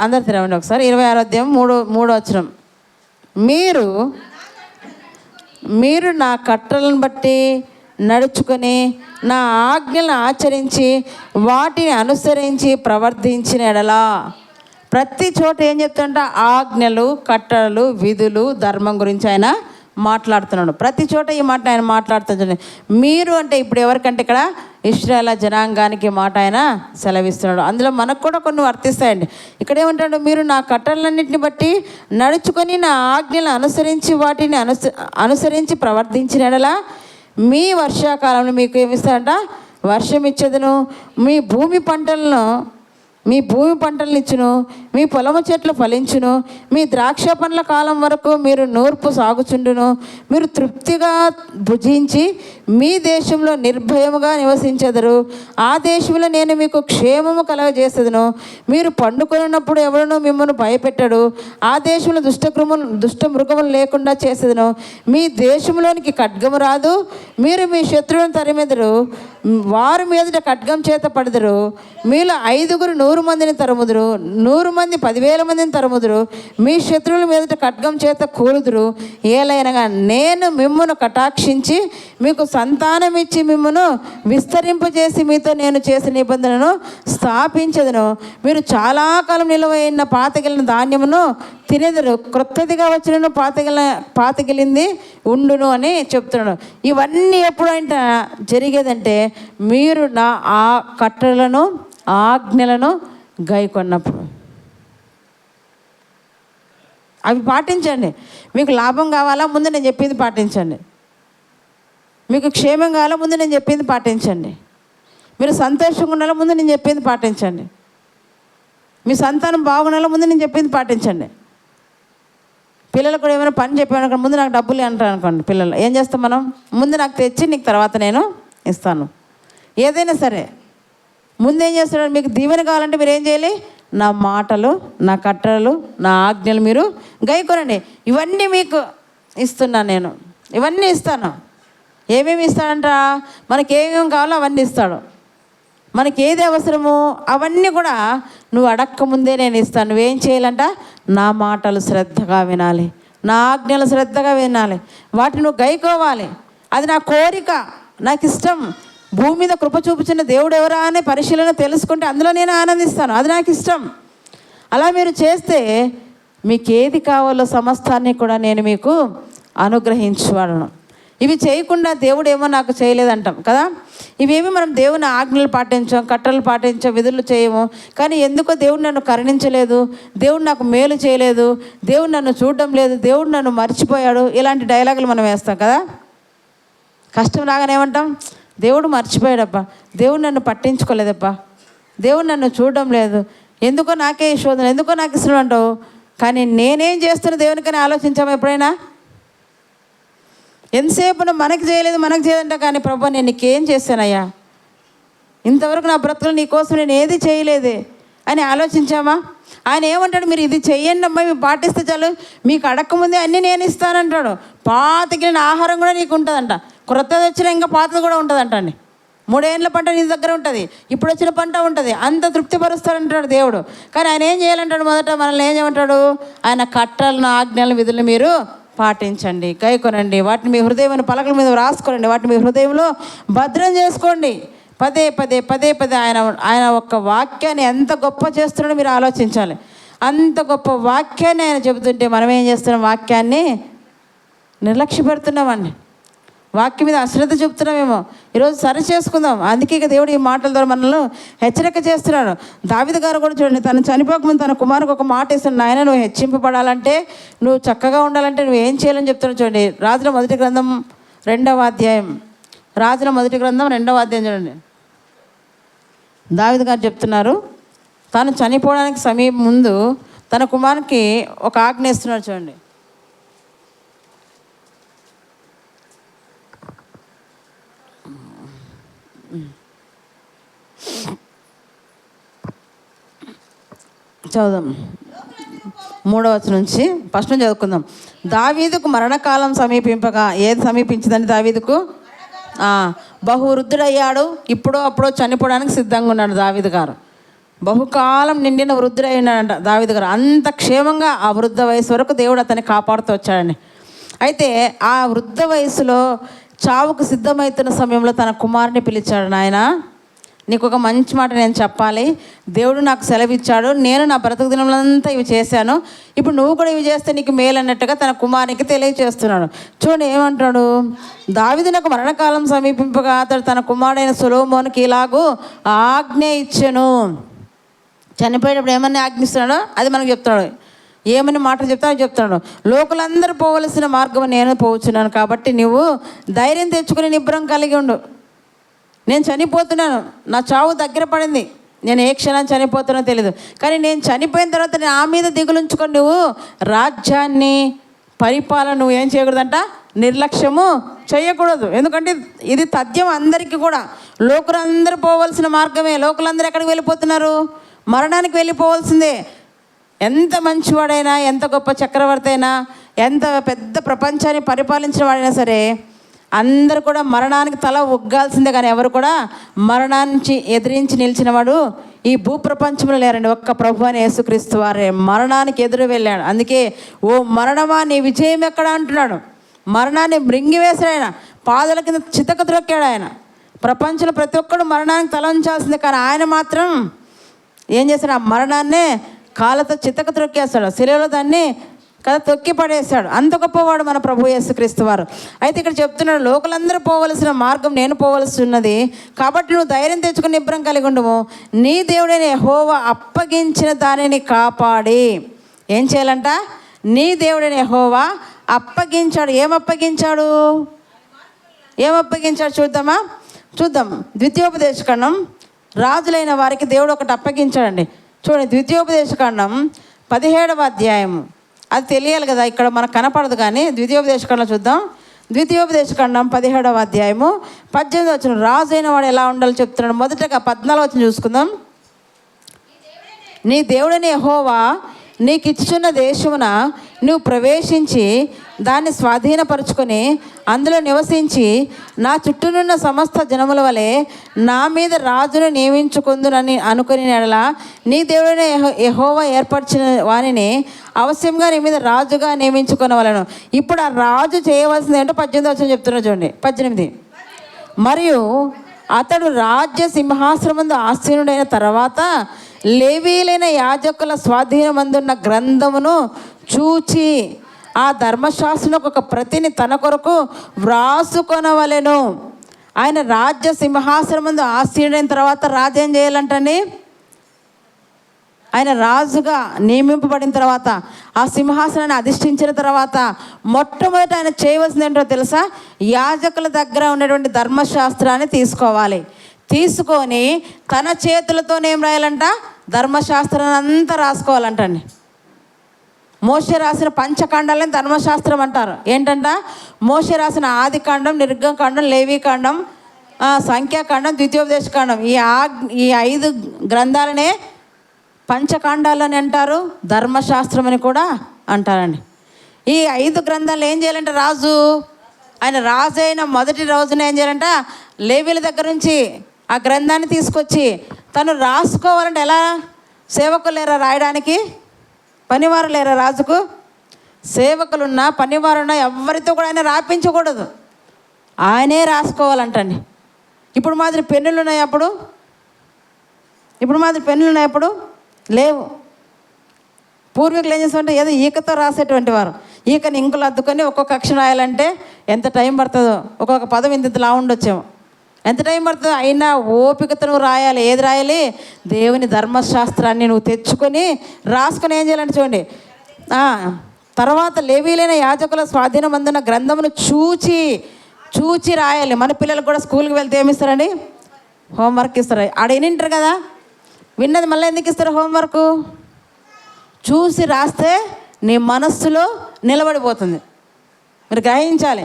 అందరు తెరవండి ఒకసారి. 26వ అధ్యాయం 3వ వచనం. మీరు నా కట్టలను బట్టి నడుచుకొని నా ఆజ్ఞలను ఆచరించి వాటిని అనుసరించి ప్రవర్తించిన ఎడలా. ప్రతి చోట ఏం చెప్తుంట, ఆజ్ఞలు, కట్టడలు, విధులు, ధర్మం గురించి ఆయన మాట్లాడుతున్నాడు. ప్రతి చోట ఈ మాట ఆయన మాట్లాడుతున్నాడు. మీరు అంటే ఇప్పుడు ఎవరికంటే ఇక్కడ ఇశ్రాయేలు జనాంగానికి మాట ఆయన సెలవిస్తున్నాడు. అందులో మనకు కూడా కొన్ని వర్తిస్తాయండి. ఇక్కడ ఏమంటాడు, మీరు నా కట్టడలన్నింటిని బట్టి నడుచుకొని నా ఆజ్ఞలను అనుసరించి వాటిని అనుసరించి ప్రవర్తించిన ఎడలా మీ వర్షాకాలంలో మీకు ఏమిస్తాడంట, వర్షం ఇచ్చేదను, మీ భూమి పంటలను ఇచ్చును, మీ పొలము చెట్లు ఫలించును, మీ ద్రాక్ష పండ్ల కాలం వరకు మీరు నూర్పు సాగుచుండును, మీరు తృప్తిగా భుజించి మీ దేశంలో నిర్భయముగా నివసించెదరు. ఆ దేశంలో నేను మీకు క్షేమము కలగజేసేదను. మీరు పండుకొనినప్పుడు ఎవరునూ మిమ్మల్ని భయపెట్టడు. ఆ దేశంలో దుష్ట మృగములు లేకుండా చేసేదను. మీ దేశంలోనికి ఖడ్గము రాదు. మీరు మీ శత్రువులను తరిమెదరు, వారి మీదట ఖడ్గం చేత పడదురు. మీలో 5 100 మందిని తరుముదురు, 100 మంది 10,000 మందిని తరుముదురు. మీ శత్రువుల మీదట ఖడ్గం చేత కూలుదురు. ఏలైనగా నేను మిమ్మును కటాక్షించి మీకు సంతానం ఇచ్చి మిమ్మును విస్తరింపజేసి మీతో నేను చేసిన నిబంధనను స్థాపించదును. మీరు చాలా కాలం నిలువైన పాతగిలిన ధాన్యమును తినేదరు, క్రొత్తదిగా వచ్చిన పాతగిలింది ఉండును అని చెప్తున్నాడు. ఇవన్నీ ఎప్పుడంటే జరిగేదంటే, మీరు నా ఆ కట్టడలను ఆజ్ఞలను గైకొన్నప్పుడు. అవి పాటించండి. మీకు లాభం కావాలా, ముందు నేను చెప్పింది పాటించండి. మీకు క్షేమం కావాలా, ముందు నేను చెప్పింది పాటించండి. మీరు సంతోషంగా ఉండాలా, ముందు నేను చెప్పింది పాటించండి. మీ సంతానం బాగుండాలా, ముందు నేను చెప్పింది పాటించండి. పిల్లలు కూడా ఏమైనా పని చెప్పాను, ముందు నాకు డబ్బులు అంటారు అనుకోండి. పిల్లలు ఏం చేస్తాం మనం, ముందు నాకు తెచ్చి నీకు తర్వాత నేను ఇస్తాను. ఏదైనా సరే ముందు ఏం చేస్తున్నాడు, మీకు దీవెన కావాలంటే మీరు ఏం చేయాలి, నా మాటలు, నా కట్టడలు, నా ఆజ్ఞలు మీరు గైకొనండి. ఇవన్నీ మీకు ఇస్తున్నాను నేను, ఇవన్నీ ఇస్తాను. ఏమేమి ఇస్తాడంట, మనకి ఏమేమి కావాలో అవన్నీ ఇస్తాడు. మనకి ఏది అవసరమో అవన్నీ కూడా నువ్వు అడక్క ముందే నేను ఇస్తాను. నువ్వేం చేయాలంట, నా మాటలు శ్రద్ధగా వినాలి, నా ఆజ్ఞలు శ్రద్ధగా వినాలి, వాటిని నువ్వు గైకోవాలి. అది నా కోరిక, నాకు ఇష్టం. భూమి మీద కృప చూపుచున్న దేవుడు ఎవరా అనే పరిశీలన తెలుసుకుంటే అందులో నేను ఆనందిస్తాను. అది నాకు ఇష్టం. అలా మీరు చేస్తే మీకు ఏది కావాలో సమస్తాన్ని కూడా నేను మీకు అనుగ్రహించవాలను. ఇవి చేయకుండా దేవుడు ఏమో నాకు చేయలేదంటాం కదా. ఇవేమి మనం దేవుని ఆజ్ఞలు పాటించాం, కట్టలు పాటించాం, విధులు చేయము. కానీ ఎందుకో దేవుడు నన్ను కరుణించలేదు, దేవుడు నాకు మేలు చేయలేదు, దేవుడు నన్ను చూడడం లేదు, దేవుడు నన్ను మర్చిపోయాడు. ఇలాంటి డైలాగులు మనం వేస్తాం కదా. కష్టం రాగానే ఏమంటాం, దేవుడు మర్చిపోయాడబ్బా, దేవుడు నన్ను పట్టించుకోలేదబ్బా, దేవుడు నన్ను చూడడం లేదు, ఎందుకో నాకే ఈ శోధన, ఎందుకో నాకు ఇష్టం అంటావు. కానీ నేనేం చేస్తున్నా దేవునికని ఆలోచించాము ఎప్పుడైనా? ఎంతసేపు మనకి చేయలేదంట. కానీ ప్రభు నేను నీకేం చేశానయ్యా, ఇంతవరకు నా బ్రతుకులు నీ కోసం నేను ఏది చేయలేదే అని ఆలోచించామా? ఆయన ఏమంటాడు, మీరు ఇది చెయ్యండి అమ్మా, మీరు పాటిస్తే చాలు, మీకు అడగకముందే అన్నీ నేను ఇస్తానంటాడు. పాతగిలిన ఆహారం కూడా నీకు ఉంటుందంట, క్రొత్తది వచ్చినా ఇంకా పాతది కూడా ఉంటుందంట అండి. 3 ఏళ్ళ పంట నీ దగ్గర ఉంటుంది, ఇప్పుడు వచ్చిన పంట ఉంటుంది, అంత తృప్తిపరుస్తాడంటాడు దేవుడు. కానీ ఆయన ఏం చేయాలంటాడు? మొదట మనల్ని ఏం చేయమంటాడు? ఆయన కట్టలను, ఆజ్ఞలను, విధులను మీరు పాటించండి, గైకొనండి, వాటిని మీ హృదయం పలకల మీద రాసుకోనండి, వాటిని మీ హృదయంలో భద్రం చేసుకోండి. పదే పదే ఆయన ఒక్క వాక్యాన్ని ఎంత గొప్ప చేస్తున్నాడో మీరు ఆలోచించాలి. అంత గొప్ప వాక్యాన్ని ఆయన చెబుతుంటే మనం ఏం చేస్తున్నాం? వాక్యాన్ని నిర్లక్ష్య పెడుతున్నామండి, వాక్యం మీద అశ్రద్ధ చెప్తున్నామేమో. ఈరోజు సరి చేసుకుందాం. అందుకే ఇక దేవుడు ఈ మాటల ద్వారా మనల్ని హెచ్చరిక చేస్తున్నాడు. దావీదు గారు కూడా చూడండి, తను చనిపోకముందు తన కుమారుకు ఒక మాట ఇస్తున్నాడు, నాయన నువ్వు హెచ్చింపబడాలంటే, నువ్వు చక్కగా ఉండాలంటే నువ్వు ఏం చేయాలని చెప్తున్నాడు. చూడండి, రాజుల మొదటి గ్రంథం 2వ అధ్యాయం, రాజుల మొదటి గ్రంథం 2వ అధ్యాయం చూడండి. దావీదు గారు చెప్తున్నారు, తను చనిపోవడానికి సమయం ముందు తన కుమారునికి ఒక ఆజ్ఞ ఇస్తున్నాడు. చూడండి, చదువుదాం 3వ వచనం నుంచి, ఫస్ట్ నుంచి చదువుకుందాం. దావీదుకు మరణకాలం సమీపింపగా, ఏది సమీపించిందండి? దావీదుకు బహువృద్ధుడయ్యాడు, ఇప్పుడో అప్పుడో చనిపోవడానికి సిద్ధంగా ఉన్నాడు దావీదు గారు. బహుకాలం నిండిన వృద్ధుడైనాడంట దావీదు గారు. అంత క్షేమంగా ఆ వృద్ధ వయసు వరకు దేవుడు అతన్ని కాపాడుతూ వచ్చాడండి. అయితే ఆ వృద్ధ వయసులో చావుకు సిద్ధమవుతున్న సమయంలో తన కుమారుని పిలిచాడు, నాయన నీకు ఒక మంచి మాట నేను చెప్పాలి, దేవుడు నాకు సెలవిచ్చాడు, నేను నా బ్రతుకు దినములంతా ఇవి చేశాను, ఇప్పుడు నువ్వు కూడా ఇవి చేస్తే నీకు మేలు అన్నట్టుగా తన కుమారునికి తెలియజేస్తున్నాడు. చూడండి ఏమంటాడు, దావీదు నాకు మరణకాలం సమీపింపగా అతడు తన కుమారుడైన సొలొమోనుకి ఇలాగూ ఆజ్ఞ ఇచ్చెను. చనిపోయేటప్పుడు ఏమని ఆజ్ఞిస్తున్నాడో అది మనకు చెప్తున్నాడు, ఏమని మాటలు చెప్తున్నాడు. లోకులందరూ పోవలసిన మార్గం నేను పోవచ్చున్నాను, కాబట్టి నువ్వు ధైర్యం తెచ్చుకుని నిబ్రం కలిగి ఉండు. నేను చనిపోతున్నాను, నా చావు దగ్గర పడింది, నేను ఏ క్షణం చనిపోతున్నా తెలియదు, కానీ నేను చనిపోయిన తర్వాత నా మీద దిగులుంచుకొని నువ్వు రాజ్యాన్ని పరిపాలన నువ్వు ఏం చేయకూడదంట, నిర్లక్ష్యము చేయకూడదు. ఎందుకంటే ఇది తథ్యం అందరికీ కూడా, లోకులందరూ పోవలసిన మార్గమే. లోకులందరూ ఎక్కడికి వెళ్ళిపోతున్నారు? మరణానికి వెళ్ళిపోవాల్సిందే. ఎంత మంచివాడైనా, ఎంత గొప్ప చక్రవర్తి అయినా, ఎంత పెద్ద ప్రపంచాన్ని పరిపాలించిన వాడైనా సరే అందరూ కూడా మరణానికి తల ఒగ్గాల్సిందే. కానీ ఎవరు కూడా మరణాన్ని ఎదిరించి నిలిచిన వాడు ఈ భూప్రపంచంలో లేరండి. ఒక్క ప్రభు అని యేసుక్రీస్తు వారే మరణానికి ఎదురు వెళ్ళాడు. అందుకే ఓ మరణమా నీ విజయం ఎక్కడ అంటున్నాడు. మరణాన్ని మృంగివేశాడు ఆయన, పాదల కింద చితక త్రొక్కాడు ఆయన. ప్రపంచంలో ప్రతి ఒక్కడు మరణానికి తల ఉంచాల్సిందే, కానీ ఆయన మాత్రం ఏం చేశాడు? ఆ మరణాన్నే కాళ్ళతో చితక త్రొక్కేస్తాడు, శిలువలో దాన్ని కదా తొక్కి పడేశాడు. అంత గొప్పవాడు మన ప్రభు యేసుక్రీస్తు వారు. అయితే ఇక్కడ చెప్తున్నాడు, లోకలందరూ పోవలసిన మార్గం నేను పోవలసి ఉన్నది, కాబట్టి నువ్వు ధైర్యం తెచ్చుకుని నిబ్రం కలిగి ఉండము. నీ దేవుడైన యెహోవా అప్పగించిన దానిని కాపాడి ఏం చేయాలంట? నీ దేవుడైన యెహోవా అప్పగించాడు. ఏమప్పగించాడు? చూద్దాం. ద్వితీయోపదేశకాండం, రాజులైన వారికి దేవుడు ఒకటి అప్పగించాడండి. చూడండి, ద్వితీయోపదేశకాండం 17వ అధ్యాయము. అది తెలియాలి కదా, ఇక్కడ మనకు కనపడదు, కానీ ద్వితీయోపదేశకాండం చూద్దాం. ద్వితీయోపదేశకాండం 17వ అధ్యాయము 18వ వచనం. రాజు అయిన వాడు ఎలా ఉండాలో చెప్తున్నాడు. మొదటగా 14వ వచనం చూసుకుందాం. నీ దేవుడైన యెహోవా నీకు ఇచ్చుచున్న దేశమున నువ్వు ప్రవేశించి దాన్ని స్వాధీనపరుచుకొని అందులో నివసించి నా చుట్టూనున్న సమస్త జనముల వలె నా మీద రాజును నియమించుకుందునని అనుకుని నెడల నీ దేవుడైన యెహోవా ఏర్పరిచిన వానిని అవశ్యంగా నీ మీద రాజుగా నియమించుకొనవలెను. ఇప్పుడు ఆ రాజు చేయవలసింది ఏంటో 18వ వచనం చెప్తున్నారు చూడండి. 18. మరియు అతడు రాజ్య సింహాసనమందు ఆసీనుడైన తర్వాత లేవీలైన యాజకుల స్వాధీనమందున్న గ్రంథమును చూచి ఆ ధర్మశాస్త్రకు ఒక ప్రతిని తన కొరకు వ్రాసుకొనవలెను. ఆయన రాజ్య సింహాసనమందు ఆసీనుడైన తర్వాత రాజు ఏం చేయాలంటండి? ఆయన రాజుగా నియమింపబడిన తర్వాత, ఆ సింహాసనాన్ని అధిష్ఠించిన తర్వాత మొట్టమొదట ఆయన చేయవలసింది ఏంటో తెలుసా? యాజకుల దగ్గర ఉన్నటువంటి ధర్మశాస్త్రాన్ని తీసుకోవాలి. తీసుకొని తన చేతులతోనే ఏం రాయాలంట, ధర్మశాస్త్రాన్ని అంతా రాసుకోవాలంటండి. మోషే రాసిన పంచకాండాలని ధర్మశాస్త్రం అంటారు. ఏంటంట, మోషే రాసిన ఆదికాండం, నిర్గమకాండం, లేవీకాండం, సంఖ్యాకాండం, ద్వితీయోపదేశకాండం, ఈ 5 గ్రంథాలనే పంచకాండాలని అంటారు, ధర్మశాస్త్రం అని కూడా అంటారండి. ఈ 5 గ్రంథాలు ఏం చేయాలంటే ఆయన రాజు అయిన మొదటి రోజున ఏం చేయాలంట, లేవీల దగ్గర నుంచి ఆ గ్రంథాన్ని తీసుకొచ్చి తను రాసుకోవాలంటే ఎలా? సేవకులు లేరా రాయడానికి? పనివారు లేరా రాజుకు? సేవకులున్నా పనివారున్నా ఎవరితో కూడా ఆయన రాపించకూడదు, ఆయనే రాసుకోవాలంటండి. ఇప్పుడు మాదిరి పెన్నులు ఉన్నాయి అప్పుడు లేవు. పూర్వీకులు ఏం చేస్తారంటే ఏదో ఈకతో రాసేటువంటి వారు. ఈకని ఇంకులు అద్దుకొని ఒక్కొక్క అక్షరం రాయాలంటే ఎంత టైం పడుతుందో, ఒక్కొక్క పదం ఇంతలా ఉండొచ్చేమో, ఎంత టైం పడుతుందో. అయినా ఓపికతో నువ్వు రాయాలి. ఏది రాయాలి? దేవుని ధర్మశాస్త్రాన్ని నువ్వు తెచ్చుకొని రాసుకొని ఏం చేయాలంటే చూడండి, తర్వాత లేవీలైన యాజకుల స్వాధీనం అందున్న గ్రంథమును చూచి రాయాలి. మన పిల్లలకు కూడా స్కూల్కి వెళ్తే ఏమిస్తారండి? హోంవర్క్ ఇస్తారు. ఆడ వింటారు కదా, విన్నది మళ్ళీ ఎందుకు ఇస్తారు హోంవర్క్? చూసి రాస్తే నీ మనస్సులో నిలబడిపోతుంది. మీరు గ్రహించాలి.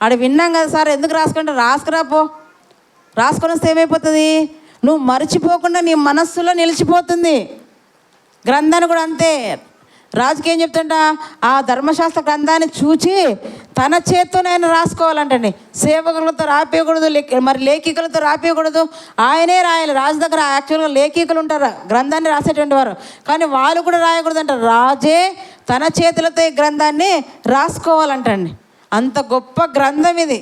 ఆడ విన్నాం కదా సార్, ఎందుకు రాసుకుంటే రాసుకురాపో. రాసుకొని వస్తే ఏమైపోతుంది? నువ్వు మర్చిపోకుండా నీ మనస్సులో నిలిచిపోతుంది. గ్రంథాన్ని కూడా అంతే. రాజుకి ఏం చెప్తుంట, ఆ ధర్మశాస్త్ర గ్రంథాన్ని చూచి తన చేత్తోనే ఆయన రాసుకోవాలంటండి. సేవకులతో రాపేయకూడదు, మరి లేఖికులతో రాపేయకూడదు, ఆయనే రాయాలి. రాజు దగ్గర యాక్చువల్గా లేఖికులు ఉంటారు, గ్రంథాన్ని రాసేటువంటి వారు, కానీ వాళ్ళు కూడా రాయకూడదు అంటారు. రాజే తన చేతులతో ఈ గ్రంథాన్ని రాసుకోవాలంటండి. అంత గొప్ప గ్రంథం ఇది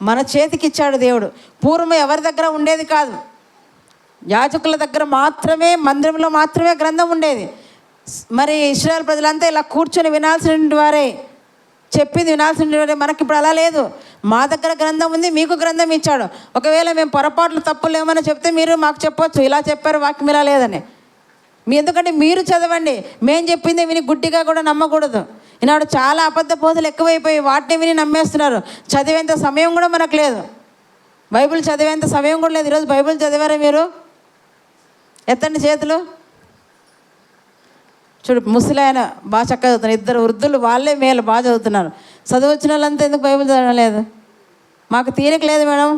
మన చేతికి ఇచ్చాడు దేవుడు. పూర్వం ఎవరి దగ్గర ఉండేది కాదు, యాజకుల దగ్గర మాత్రమే, మందిరంలో మాత్రమే గ్రంథం ఉండేది. మరి ఇశ్రాయేల్ ప్రజలంతా ఇలా కూర్చొని వినాల్సిన వారే, చెప్పింది వినాల్సిన వారే. మనకి ఇప్పుడు అలా లేదు. మా దగ్గర గ్రంథం ఉంది, మీకు గ్రంథం ఇచ్చాడు. ఒకవేళ మేము పొరపాట్లు తప్పులు ఏమైనా చెప్తే మీరు మాకు చెప్పొచ్చు, ఇలా చెప్పారు వాక్యం ఇలా లేదని. ఎందుకంటే మీరు చదవండి, మేము చెప్పింది విని గుడ్డిగా కూడా నమ్మకూడదు. ఈనాడు చాలా అబద్ధ బోధలు ఎక్కువైపోయి వాటిని విని నమ్మేస్తున్నారు. చదివేంత సమయం కూడా మనకు లేదు. బైబిల్ చదివేంత సమయం కూడా లేదు. ఈరోజు బైబిల్ చదివారా మీరు? ఎత్తండి చేతులు. చూడు, ముసలాయన బాగా చక్కగా చదువుతున్నారు, 2 వృద్ధులు వాళ్ళే మేలు బాగా చదువుతున్నారు. చదువు వచ్చిన వాళ్ళంతా ఎందుకు బైబిల్ చదవడం లేదు? మాకు తీరిక లేదు మేడం,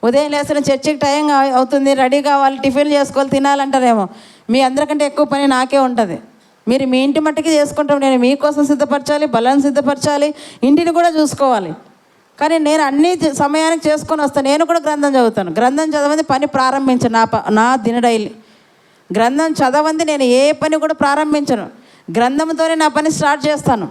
ఉదయం లేసిన చర్చికి టైం అవుతుంది, రెడీ కావాలి, టిఫిన్ చేసుకోవాలి, తినాలంటారేమో. మీ అందరికంటే ఎక్కువ పని నాకే ఉంటుంది. మీరు మీ ఇంటి మట్టికి చేసుకుంటాం, నేను మీకోసం సిద్ధపరచాలి, బలాన్ని సిద్ధపరచాలి, ఇంటిని కూడా చూసుకోవాలి. కానీ నేను అన్ని సమయానికి చేసుకొని వస్తాను. నేను కూడా గ్రంథం చదువుతాను. గ్రంథం చదవంది పని ప్రారంభించను. నా దినడైలీ గ్రంథం చదవంది నేను ఏ పని కూడా ప్రారంభించను. గ్రంథంతోనే నా పని స్టార్ట్ చేస్తాను.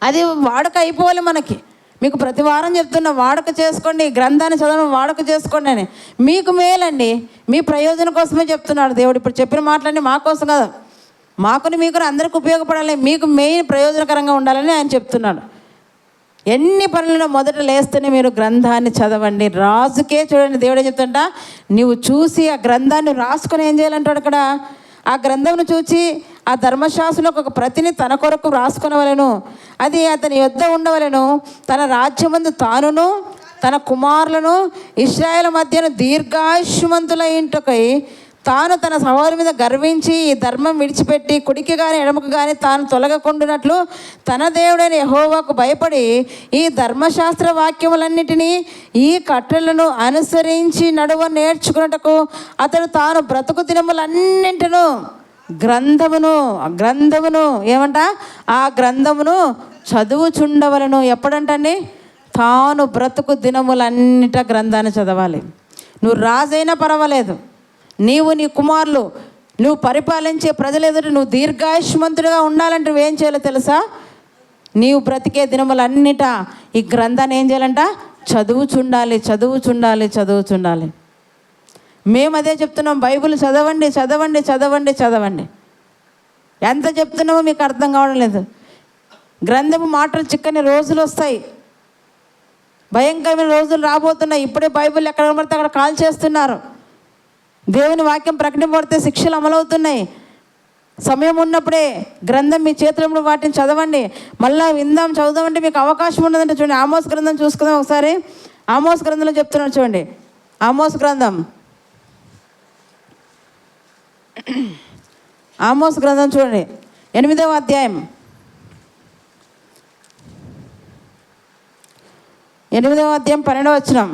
అది వాడుక అయిపోవాలి మనకి. మీకు ప్రతి వారం చెప్తున్నా, వాడుక చేసుకోండి, గ్రంథాన్ని చదవడం వాడుక చేసుకోండి అని. మీకు మేలండి, మీ ప్రయోజనం కోసమే చెప్తున్నాడు దేవుడు. ఇప్పుడు చెప్పిన మాటలన్నీ మా కోసం కదా, మాకుని మీకు అందరికి ఉపయోగపడాలి, మీకు మెయిన్ ప్రయోజనకరంగా ఉండాలని ఆయన చెప్తున్నాడు. ఎన్ని పనులను మొదట లేస్తేనే మీరు గ్రంథాన్ని చదవండి. రాజుకే చూడండి, దేవుడే చెప్తుంట, నువ్వు చూసి ఆ గ్రంథాన్ని రాసుకొని ఏం చేయాలంటాడు అక్కడ. ఆ గ్రంథంను చూచి ఆ ధర్మశాస్త్రం ఒక ప్రతిని తన కొరకు రాసుకొనవలెను, అది అతని యొద్ద ఉండవలెను. తన రాజ్యమందు తానును తన కుమారులను ఇశ్రాయేలు మధ్యను దీర్ఘాయుష్మంతులైంటకై తాను తన సహోదరు మీద గర్వించి ఈ ధర్మం విడిచిపెట్టి కుడికి కానీ ఎడమకు కానీ తాను తొలగకుండానట్లు తన దేవుడైన యెహోవాకు భయపడి ఈ ధర్మశాస్త్ర వాక్యములన్నిటినీ ఈ కట్టలను అనుసరించి నడువ నేర్చుకున్నటకు అతడు తాను బ్రతుకు దినములన్నింటిను గ్రంథమును ఏమంట, ఆ గ్రంథమును చదువుచుండవలను. ఎప్పుడంటండి? తాను బ్రతుకు దినములన్నిట గ్రంథాన్ని చదవాలి. నువ్వు రాజైనా పర్వాలేదు, నీవు నీ కుమారులు నువ్వు పరిపాలించే ప్రజలు ఎదుట నువ్వు దీర్ఘాయుష్మంతుడిగా ఉండాలంటే నువ్వేం చేయాలో తెలుసా? నీవు బ్రతికే దినములన్నిట ఈ గ్రంథాన్ని ఏం చేయాలంట? చదువుచుండాలి. మేము అదే చెప్తున్నాం, బైబిల్ చదవండి. ఎంత చెప్తున్నామో మీకు అర్థం కావడం లేదు. గ్రంథము మాటలు చిక్కని రోజులు వస్తాయి, భయంకరమైన రోజులు రాబోతున్నాయి. ఇప్పుడే బైబిల్ ఎక్కడ పడితే అక్కడ కాల్ చేస్తున్నారు. దేవుని వాక్యం ప్రకటింపబడితే శిక్షలు అమలవుతున్నాయి. సమయం ఉన్నప్పుడే గ్రంథం మీ చేతుల్లో వాటిని చదవండి. మళ్ళీ చదువుదామంటే మీకు అవకాశం ఉండదంటే చూడండి, ఆమోస్ గ్రంథం చూసుకుందాం ఒకసారి. ఆమోస్ గ్రంథంలో చెప్తున్నాడు చూడండి, ఆమోస్ గ్రంథం చూడండి 8వ అధ్యాయం 12వ వచనం.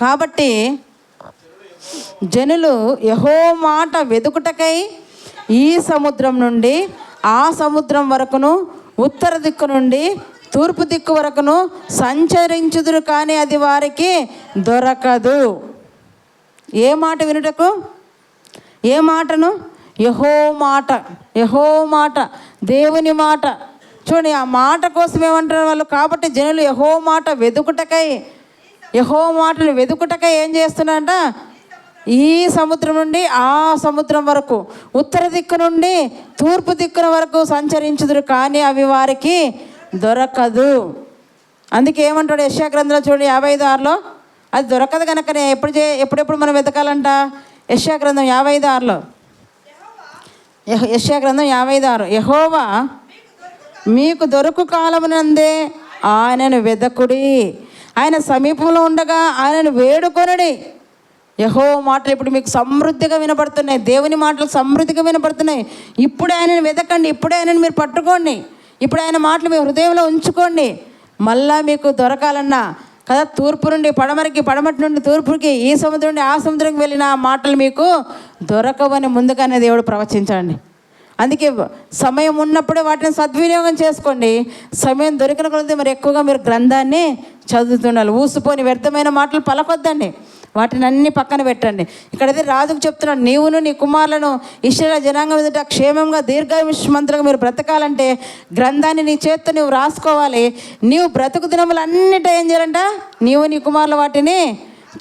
కాబట్టి జనులు యెహోవా మాట వెదుకుటకై ఈ సముద్రం నుండి ఆ సముద్రం వరకును, ఉత్తర దిక్కు నుండి తూర్పు దిక్కు వరకును సంచరించుదురు, కానీ అది వారికి దొరకదు. ఏ మాట వినుటకు? ఏ మాటను? యెహోవా మాట, దేవుని మాట. చూడండి, ఆ మాట కోసం ఏమంటారు వాళ్ళు? కాబట్టి జనులు యెహోవా మాట వెదుకుటకై, యెహోవా మాటను వెదుకుటకై ఏం చేస్తున్నారంట? ఈ సముద్రం నుండి ఆ సముద్రం వరకు, ఉత్తర దిక్కు నుండి తూర్పు దిక్కున వరకు సంచరించుదురు, కానీ అవి వారికి దొరకదు. అందుకే ఏమంటాడు యెషయా గ్రంథంలో చూడండి 55:6, అది దొరకదు కనుకనే ఎప్పుడెప్పుడు మనం వెతకాలంట? యెషయా గ్రంథం 55:6, యెషయా గ్రంథం 55:6, యెహోవా మీకు దొరుకు కాలమునందే ఆయనను వెదకుడి, ఆయన సమీపంలో ఉండగా ఆయనను వేడుకొనుడి. యెహోవా మాటలు ఇప్పుడు మీకు సమృద్ధిగా వినపడుతున్నాయి, దేవుని మాటలు సమృద్ధిగా వినపడుతున్నాయి. ఇప్పుడే ఆయనను వెతకండి, ఇప్పుడే ఆయనను మీరు పట్టుకోండి, ఇప్పుడు ఆయన మాటలు మీ హృదయంలో ఉంచుకోండి. మళ్ళా మీకు దొరకాలన్నా కదా, తూర్పు నుండి పడమరకి, పడమటి నుండి తూర్పుకి, ఈ సముద్రం నుండి ఆ సముద్రంకి వెళ్ళిన ఆ మాటలు మీకు దొరకవని ముందుగానే దేవుడు ప్రవచించండి. అందుకే సమయం ఉన్నప్పుడే వాటిని సద్వినియోగం చేసుకోండి. సమయం దొరికిన కొలది మరి ఎక్కువగా మీరు గ్రంథాన్ని చదువుతుండాలి. ఊసిపోని వ్యర్థమైన మాటలు పలకొద్దండి, వాటిని అన్ని పక్కన పెట్టండి. ఇక్కడైతే రాజుకు చెప్తున్నాడు, నీవును నీ కుమారులను ఇశ్రాయేలు జనాంగం ఎదుట క్షేమంగా దీర్ఘాయుష్మంతులుగా మీరు బ్రతకాలంటే గ్రంథాన్ని నీ చేత్తో నువ్వు రాసుకోవాలి. నీవు బ్రతుకు దినములన్నిట ఏం చేయాలంట? నీవు నీ కుమారులు వాటిని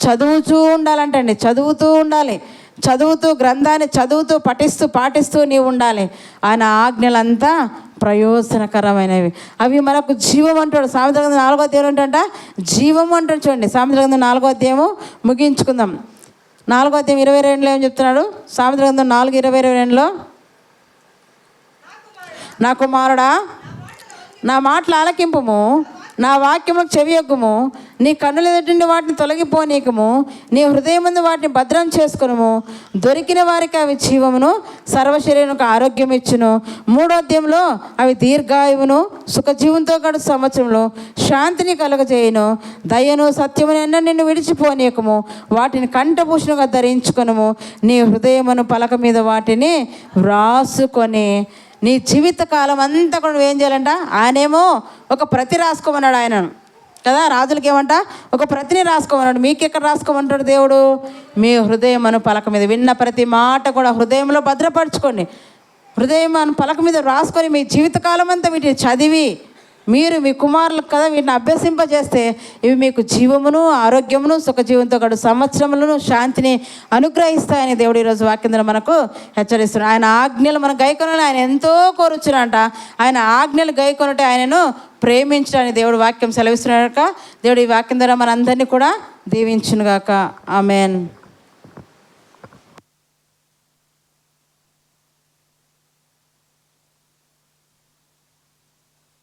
చదువుతూ ఉండాలంటండి, చదువుతూ ఉండాలి. చదువుతూ గ్రంథాన్ని చదువుతూ పాటిస్తూ నీవు ఉండాలి. ఆయన ఆజ్ఞలంతా ప్రయోజనకరమైనవి, అవి మనకు జీవం అంటాడు. సామెతల గ్రంథం 4వ అధ్యాయం ఏంటంట? జీవము అంటాడు. చూడండి, సామెతల గ్రంథం 4వ అధ్యాయము ముగించుకుందాం. 4వ అధ్యాయం 22లో ఏం చెప్తున్నాడు? సామెతల గ్రంథం 4:22లో, నా కుమారుడా నా మాటలు ఆలకింపుము, నా వాక్యములకు చెవియొగ్గుము, నీ కన్నుల ఎదుటి వాటిని తొలగిపోనీకము, నీ హృదయం ముందు వాటిని భద్రం చేసుకును. దొరికిన వారికి అవి జీవమును, సర్వశరీరానికి ఆరోగ్యం ఇచ్చును. 3వ అధ్యాయంలో అవి దీర్ఘాయువును, సుఖజీవంతో గడు సంవత్సరంలో శాంతిని కలుగజేయును. దయను సత్యమును ఎన్న నిన్ను విడిచిపోనీయకము, వాటిని కంఠభూషణంగా ధరించుకొనుము. నీ హృదయమును పలక మీద వాటిని వ్రాసుకొని నీ జీవిత కాలం అంతా కూడా నువ్వేం చేయాలంట? ఆయనేమో ఒక ప్రతి రాసుకోమన్నాడు ఆయనను కదా, రాజులకి ఏమంట? ఒక ప్రతిని రాసుకోమన్నాడు. మీకు ఎక్కడ రాసుకోమంటాడు దేవుడు? మీ హృదయం అను పలక మీద. విన్న ప్రతి మాట కూడా హృదయంలో భద్రపరచుకోండి. హృదయం అను పలక మీద రాసుకొని మీ జీవితకాలం అంతా వీటిని చదివి మీరు మీ కుమారులకు కదా వీటిని అభ్యసింపజేస్తే ఇవి మీకు జీవమును, ఆరోగ్యమును, సుఖజీవంతో గడు సంవత్సరములను, శాంతిని అనుగ్రహిస్తాయని దేవుడు ఈరోజు వాక్యం ద్వారా మనకు హెచ్చరిస్తున్నాడు. ఆయన ఆజ్ఞలు మనం గైకొనాలని ఆయన ఎంతో కోరుచున్నాడంట. ఆయన ఆజ్ఞలు గైకొనటే ఆయనను ప్రేమించడానికి దేవుడు వాక్యం సెలవిస్తున్నాడు. దేవుడు ఈ వాక్యం ద్వారా మనందరినీ కూడా దీవించునుగాక. ఆమెన్.